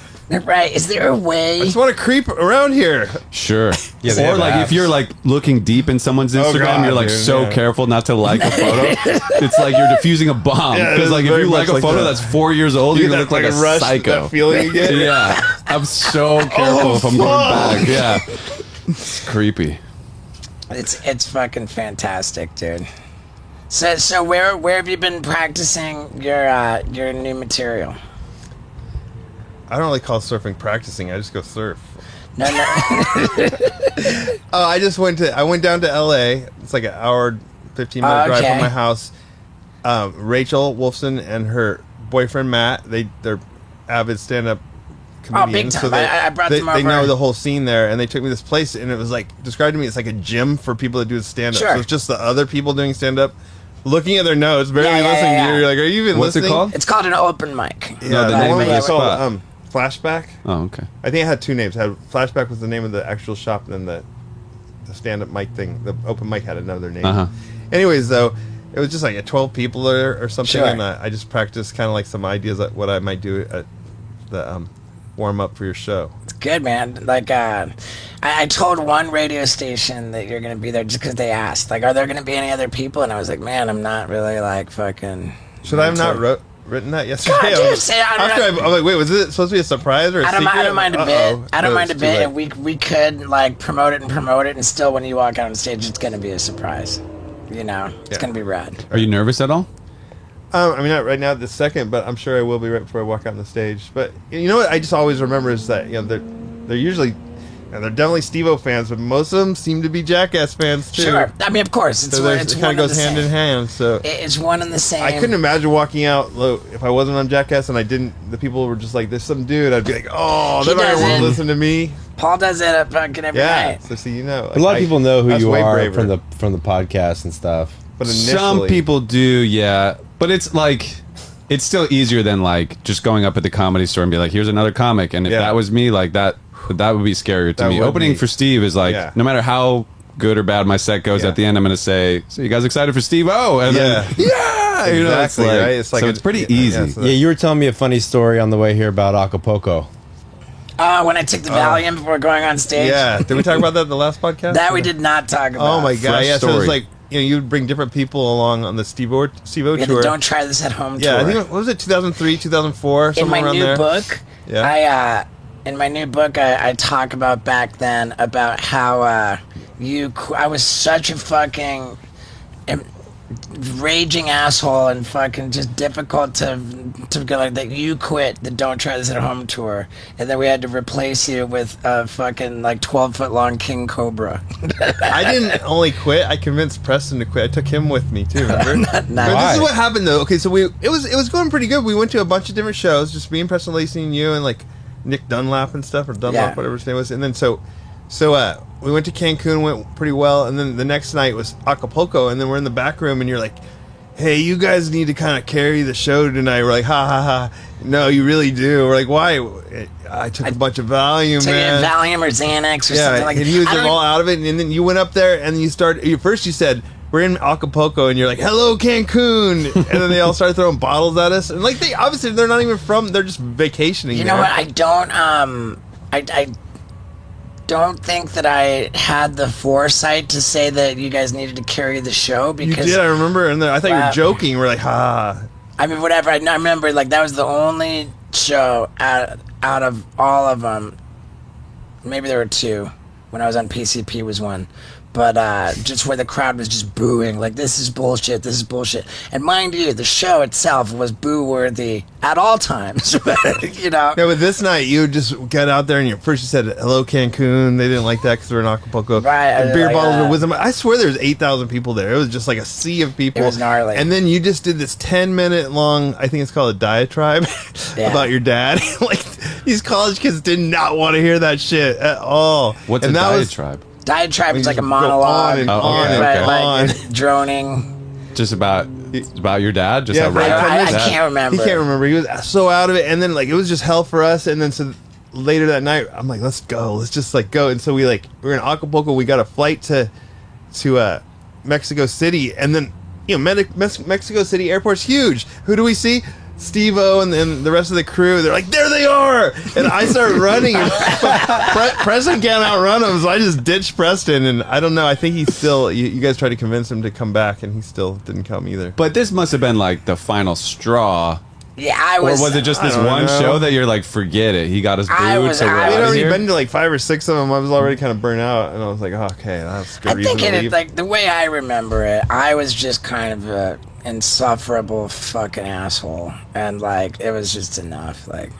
Right. Is there a way? I just want to creep around here. Sure. Yeah, or if you're looking deep in someone's Instagram, you're so careful not to like a photo. It's like you're defusing a bomb. Because if you like a photo that's 4 years old, you're gonna look like a rush, psycho. That feeling you get? Yeah. I'm so careful if I'm going back. Yeah. It's creepy. It's fucking fantastic, dude. So where have you been practicing your new material? I don't really call surfing practicing. I just go surf. No. Oh, I went down to L.A. It's like an hour, 15-minute drive from my house. Rachel Wolfson and her boyfriend Matt, they're avid stand-up comedians. Oh, big time. So I brought them over. They know the whole scene there, and they took me to this place, and it was like, described to me, it's like a gym for people that do stand-up. Sure. So it's just the other people doing stand-up, looking at their notes, barely listening to you. You're like, are you even What's listening? it called? It's called an open mic. Yeah, No, the name one of the was spot. called Flashback. Oh, okay. I think it had two names. Flashback was the name of the actual shop, and then the stand-up mic thing, the open mic had another name. Anyways, though, it was just like 12 people there or something, Sure. and I just practiced kind of like some ideas of what I might do at the warm-up for your show. It's good, man. Like, I told one radio station that you're going to be there just because they asked. Like, are there going to be any other people? And I was like, man, I'm not really, like, fucking... Should I have not written that yesterday? God, dude, say I'm like, wait, was it supposed to be a surprise or a secret? I don't mind a bit. I don't mind a it's bit. too And late. we could, like, promote it, and still when you walk out on stage, it's going to be a surprise. You know? It's going to be rad. Are you nervous at all? I mean, not right now at this second, but I'm sure I will be right before I walk out on the stage. But you know what I just always remember is that, you know, they're usually, they're definitely steveo fans, but most of them seem to be Jackass fans too. Sure. I mean, of course. It's, So it's it one kind of and goes the hand same. in hand. So It's one and the same. I couldn't imagine walking out if I wasn't on Jackass and the people were just like, there's some dude. I'd be like, oh, they're not going to want to listen to me. Paul does it at fucking every night. So see, you know, A lot of people know who that's you way are braver. from the podcast and stuff. But initially, Some people do, yeah. But it's like, it's still easier than like just going up at the Comedy Store and be like, here's another comic. And if that was me, like that would be scarier to That me. would Opening be. for Steve is like, no matter how good or bad my set goes, at the end I'm going to say, so you guys excited for Steve? Oh, and then, you know, it's Exactly, like, right? It's like so a- it's pretty yeah, easy. so Yeah, you were telling me a funny story on the way here about Acapulco. When I took the Valium before going on stage. Yeah, did we talk about that in the last podcast? That we did not talk about. Oh my god! Fresh Yeah, so it story. was like, you know, you'd bring different people along on the Steve-O Yeah, tour. the Don't Try This at Home tour. Yeah, I think what was it, 2003, 2004, in somewhere my around new there. book, Yeah. in my new book, I talk about back then about how I was such a fucking raging asshole and fucking just difficult to go like that. You quit the Don't Try This at Home tour, and then we had to replace you with a fucking like 12-foot long king cobra. I didn't only quit. I convinced Preston to quit. I took him with me too. Remember? Not- But this is what happened though. Okay, so it was going pretty good. We went to a bunch of different shows, just me and Preston Lacey and you and like Nick Dunlap and stuff, or Dunlap, whatever his name was. And then so we went to Cancun, went pretty well, and then the next night was Acapulco, and then we're in the back room, and you're like, hey, you guys need to kind of carry the show tonight. We're like, ha ha ha. No, you really do. We're like, why? I took a bunch of Valium, man. Valium or Xanax or something like that. And he was all out of it, and then you went up there, and you first you said, we're in Acapulco, and you're like, hello, Cancun. And then they all started throwing bottles at us. And like, they're not even they're just vacationing You there. know what? I don't think that I had the foresight to say that you guys needed to carry the show You because did, I remember, and then I thought you were joking. We're like, ha. I mean, whatever. I remember like that was the only show out of all of them. Maybe there were two. When I was on PCP was one. But just where the crowd was just booing, like, this is bullshit, this is bullshit. And mind you, the show itself was boo-worthy at all times, you know? Yeah, but this night, you just got out there, and you said, hello, Cancun. They didn't like that because we're in Acapulco. Right. And beer like, bottles were with them. I swear there was 8,000 people there. It was just like a sea of people. It was gnarly. And then you just did this 10-minute long, I think it's called a diatribe, about your dad. Like, these college kids did not want to hear that shit at all. What's and a that diatribe? Diatribe is like a go monologue. on and on and like droning. Just about your dad? Just how for like rad- 10 minutes. I can't remember. He can't remember. He was so out of it, and then like it was just hell for us. And then so later that night, I'm like, let's go. Let's just like go. And so we were in Acapulco. We got a flight to Mexico City, and then Mexico City airport's huge. Who do we see? Steve-O and then the rest of the crew, they're like, there they are! And I start running. And Preston can't outrun him, so I just ditched Preston. And I don't know, I think he's still, you guys tried to convince him to come back, and he still didn't come either. But this must have been like the final straw. Yeah, I was. Or was it just this I don't one know. show that you're like, forget it? He got us booed, so we're I We'd out of already here? been to like 5 or 6 of them. I was already kind of burnt out, and I was like, oh, okay, that's a good I reason think to it leave. like the way I remember it, I was just kind of a insufferable fucking asshole, and like it was just enough. Like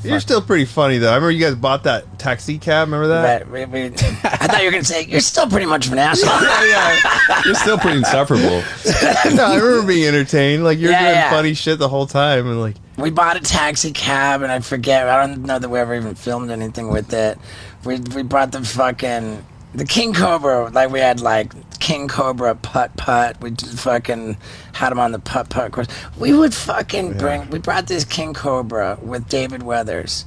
You're still pretty funny though. I remember you guys bought that taxi cab. Remember that? But I thought you were gonna say you're still pretty much of an asshole. You're still pretty insufferable. No, I remember being entertained. Like you're doing funny shit the whole time, and like we bought a taxi cab, and I forget. I don't know that we ever even filmed anything with it. We brought the King Cobra. Like we had like King Cobra putt. We just fucking had him on the putt course. We would fucking we brought this King Cobra with David Weathers.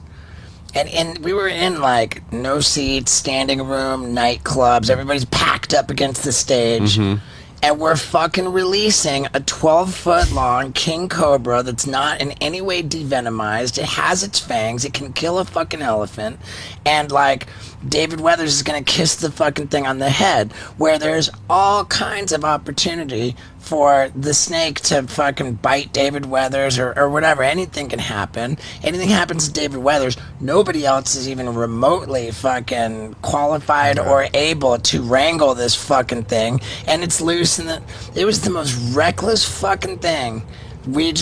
And we were in like no seats, standing room, nightclubs. Everybody's packed up against the stage. And we're fucking releasing a 12-foot long king cobra that's not in any way devenomized. It has its fangs. It can kill a fucking elephant. And like David Weathers is gonna kiss the fucking thing on the head, where there's all kinds of opportunity for the snake to fucking bite David Weathers or whatever. Anything can happen. Anything happens to David Weathers, nobody else is even remotely fucking qualified or able to wrangle this fucking thing. And it's loose, and it was the most reckless fucking thing. We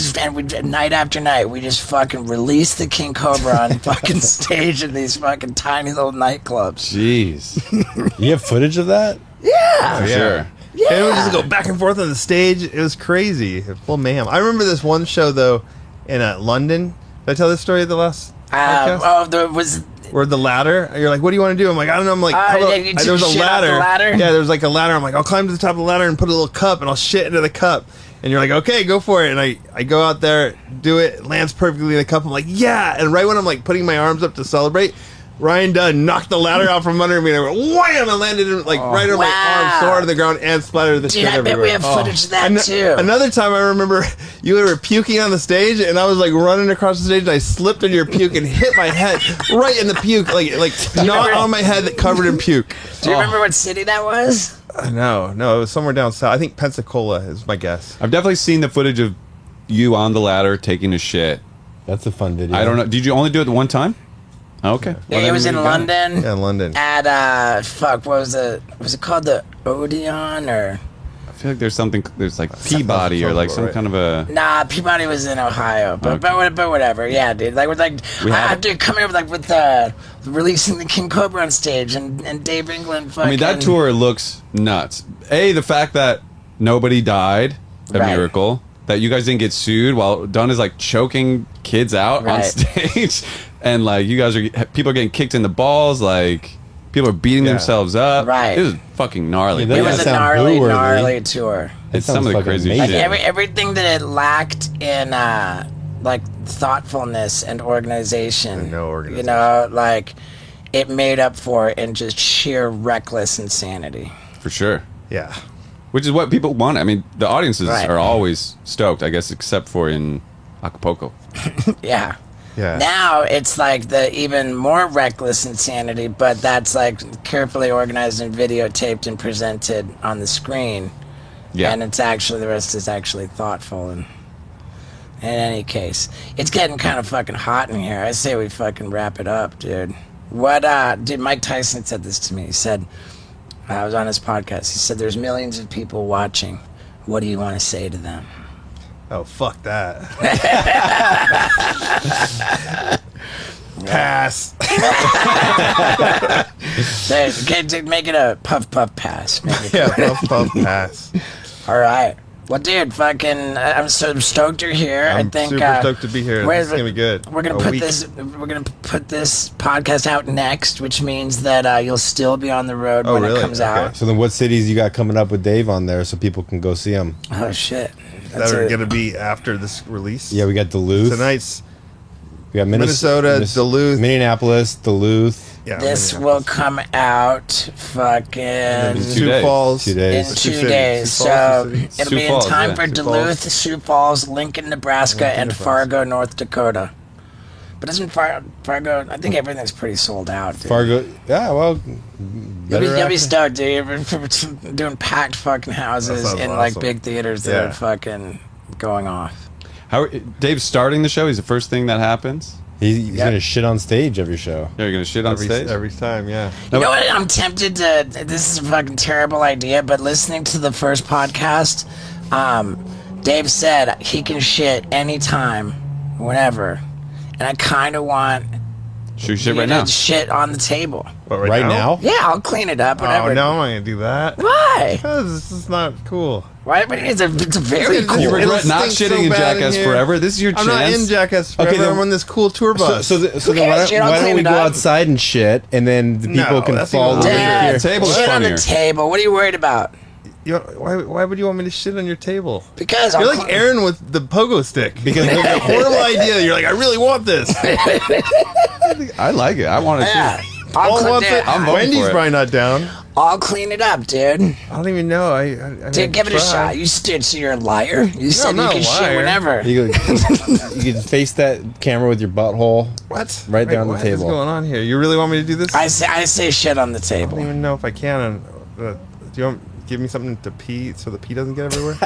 night after night, we just fucking released the King Cobra on fucking stage in these fucking tiny little nightclubs. Jeez. You have footage of that? Yeah. For sure. Yeah. and it would just go back and forth on the stage. It was crazy, full mayhem. I remember this one show though in London. Did I tell this story at the last podcast? There was. Where the ladder, you're like, what do you want to do? I'm like, I don't know. I'm like, there was a ladder. Yeah, there was like a ladder. I'm like, I'll climb to the top of the ladder and put a little cup, and I'll shit into the cup. And you're like, okay, go for it. And I go out there, do it, lands perfectly in the cup. I'm like, yeah. And right when I'm like putting my arms up to celebrate, Ryan Dunn knocked the ladder out from under me, and I went wham, and landed in, like right on my arm, so hard to the ground, and splattered the shit everywhere. I bet we have footage of that too. Another time I remember you were puking on the stage, and I was like running across the stage, and I slipped into your puke and hit my head right in the puke, like not on my head, covered in puke. Do you remember what city that was? No, it was somewhere down south. I think Pensacola is my guess. I've definitely seen the footage of you on the ladder taking a shit. That's a fun video. I don't know. Did you only do it one time? Okay. Yeah, it was in London. Yeah, in London. At what was it? Was it called the Odeon or? I feel like there's like Peabody or like some kind of a. Nah, Peabody was in Ohio, but whatever. Yeah, dude. Dude, coming up with releasing the King Cobra on stage and Dave England. Fucking, I mean, that tour looks nuts. The fact that nobody died, a miracle. That you guys didn't get sued while Dunn is like choking kids out on stage, and like people are getting kicked in the balls, like people are beating themselves up. Right, it was fucking gnarly. It was a gnarly tour. It's some of the crazy shit. Everything that it lacked in like thoughtfulness and organization. No organization. You know, like it made up for it in just sheer reckless insanity. For sure. Yeah. Which is what people want. I mean, the audiences are always stoked, I guess, except for in Acapulco. Yeah. Yeah. Now it's like the even more reckless insanity, but that's like carefully organized and videotaped and presented on the screen. Yeah. And the rest is actually thoughtful. And in any case, it's getting kind of fucking hot in here. I say we fucking wrap it up, dude. Dude, Mike Tyson said this to me. He said, I was on his podcast. He said, there's millions of people watching. What do you want to say to them? Oh, fuck that. Pass. Make it a puff pass. Puff pass. All right. Well, dude, I'm so stoked you're here. I'm super stoked to be here. This is gonna be good. We're gonna put this podcast out next, which means that you'll still be on the road when it comes out. So then, what cities you got coming up with Dave on there, so people can go see him? Oh shit! That are gonna be after this release. Yeah, we got Duluth tonight's. We got Minnesota, Duluth, Minneapolis, Duluth. Yeah, this will come out fucking Sioux Falls 2 days. In 2 days. So it'll be in time for Duluth, Sioux Falls, Lincoln, Nebraska, and Fargo, North Dakota. But isn't Fargo? I think everything's pretty sold out. Dude. Fargo, yeah. Well, you'll be stoked, dude. You're doing packed fucking houses in like big theaters that are fucking going off. Dave's starting the show. He's the first thing that happens. He's gonna shit on stage every show. Yeah, you're gonna shit on stage every time. Yeah. You know what? I'm tempted to. This is a fucking terrible idea, but listening to the first podcast, Dave said he can shit anytime, whenever, and I kind of want Shoot shit you right to now. shit on the table. What, Right now? Yeah, I'll clean it up. Whatever. Oh, no, I'm not going to do that. Why? Because this is not cool. Why? But it's a very cool. You It'll regret not stink shitting so in bad in Jackass here. forever. This is your I'm chance. not in Jackass forever. then- I'm on this cool tour bus. So then why cares, don't, I'll why clean don't we it go up. outside and shit, and then the No, people can that's fall even over worse. Dad, here? Table's shit on the funnier. table. What are you worried about? Why would you want me to shit on your table? Because You're I'll like Aaron with the pogo stick. Because Like a horrible idea. You're like, I really want this. I like it. I want to Yeah. see. I'll, Paul clean, wants dude, it. I'm voting Wendy's for it. probably not down. I'll clean it up, dude. I don't even know. I Dude, give it a shot. You stood, so you're a liar. You said I'm you not a can shit liar. whenever. you can face that camera with your butthole. What? Right there on the What is table. going on here? You really want me to do this? I say shit on the I don't table. even know if I can. Do you want give me something to pee so the pee doesn't get everywhere?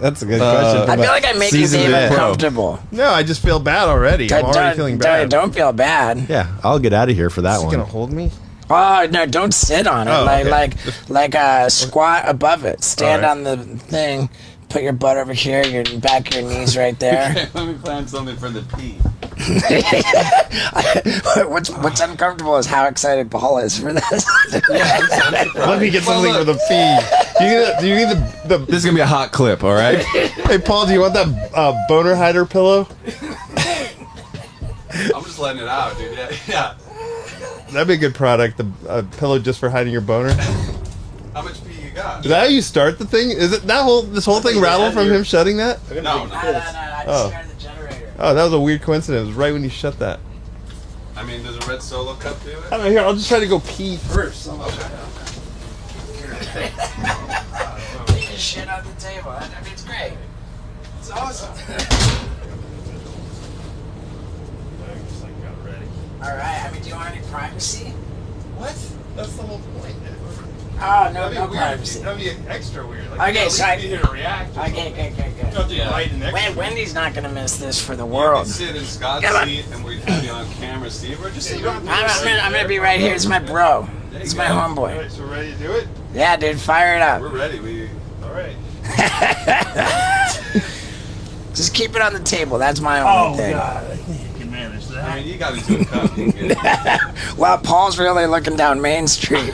That's a good question. I feel like I'm making Seasoned Dave vet. uncomfortable. No, I just feel bad already. I'm already feeling bad. Don't feel bad. Yeah, I'll get out of here for that Is he one. gonna hold me? Oh no! Don't sit on it. Oh, okay. like squat above it. Stand All on the thing. Put your butt over here. Your back, your knees right there. Let me plan something for the pee. What's uncomfortable is how excited Paul is for this. Let me get something for the pee. Do you need the This is gonna be a hot clip, all right? Hey Paul, do you want that boner hider pillow? I'm just letting it out, dude. Yeah. That'd be a good product. A pillow just for hiding your boner. How much pee you got? Is that how you start the thing? Is it this whole thing rattled from him shutting that? No. I just started the generator. Oh, that was a weird coincidence. Right when you shut that. I mean, there's a red solo cup to it. I don't know. Here, I'll just try to go pee first. Just shit on the table. I mean, it's great. It's awesome. All right. I mean, do you want any privacy? What? That's the whole point. Oh no privacy. That'd be extra weird. Okay, so I- be here to react. Okay, good. Yeah. Wendy's not gonna miss this for the You world. can sit in Scott's Come on. seat and we have you on camera, Steve. Or just sit right I'm gonna be right here. It's my bro. It's my homeboy. Alright, so we're ready to do it? Yeah, dude, fire it up. We're ready. Alright. Just keep it on the table. That's my only thing. I can manage that. I mean, you got into a cup. You can get it. Wow, Paul's really looking down Main Street.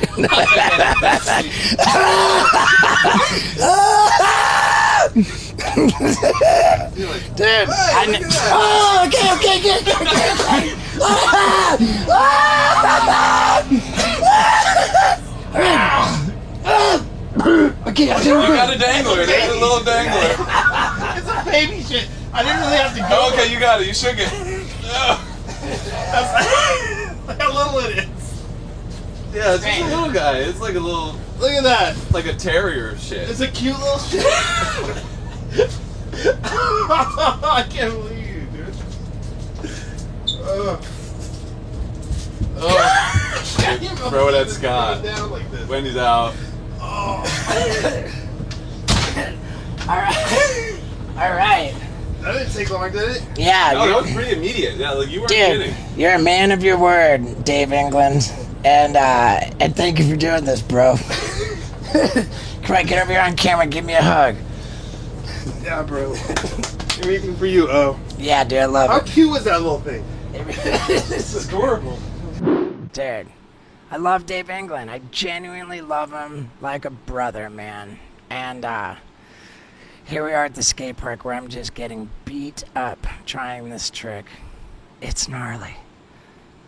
Dude, oh, okay. Okay, You got a dangler. There's a little dangler. It's a baby shit. I didn't really have to go. Okay, you got it. You shook it. Look how little it is. Yeah, it's just a little guy. It's like a little, Look at that. like a terrier shit. It's a cute little shit. I can't believe you, dude. Throw it at Scott. Down like this. Wendy's out. All right. That didn't take long, did it? Yeah, Oh, you're- that was pretty immediate. Yeah, like you weren't dude, kidding. you're a man of your word, Dave England, and thank you for doing this, bro. Come on, get over here on camera, give me a hug. Yeah, bro. Even for you, Yeah, dude, I love How it. cute was that little thing? This is Adorable. Dude, I love Dave England. I genuinely love him like a brother, man. And here we are at the skate park where I'm just getting beat up trying this trick. It's gnarly.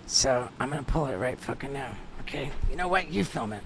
So I'm gonna pull it right fucking now. Okay? You know what? You film it.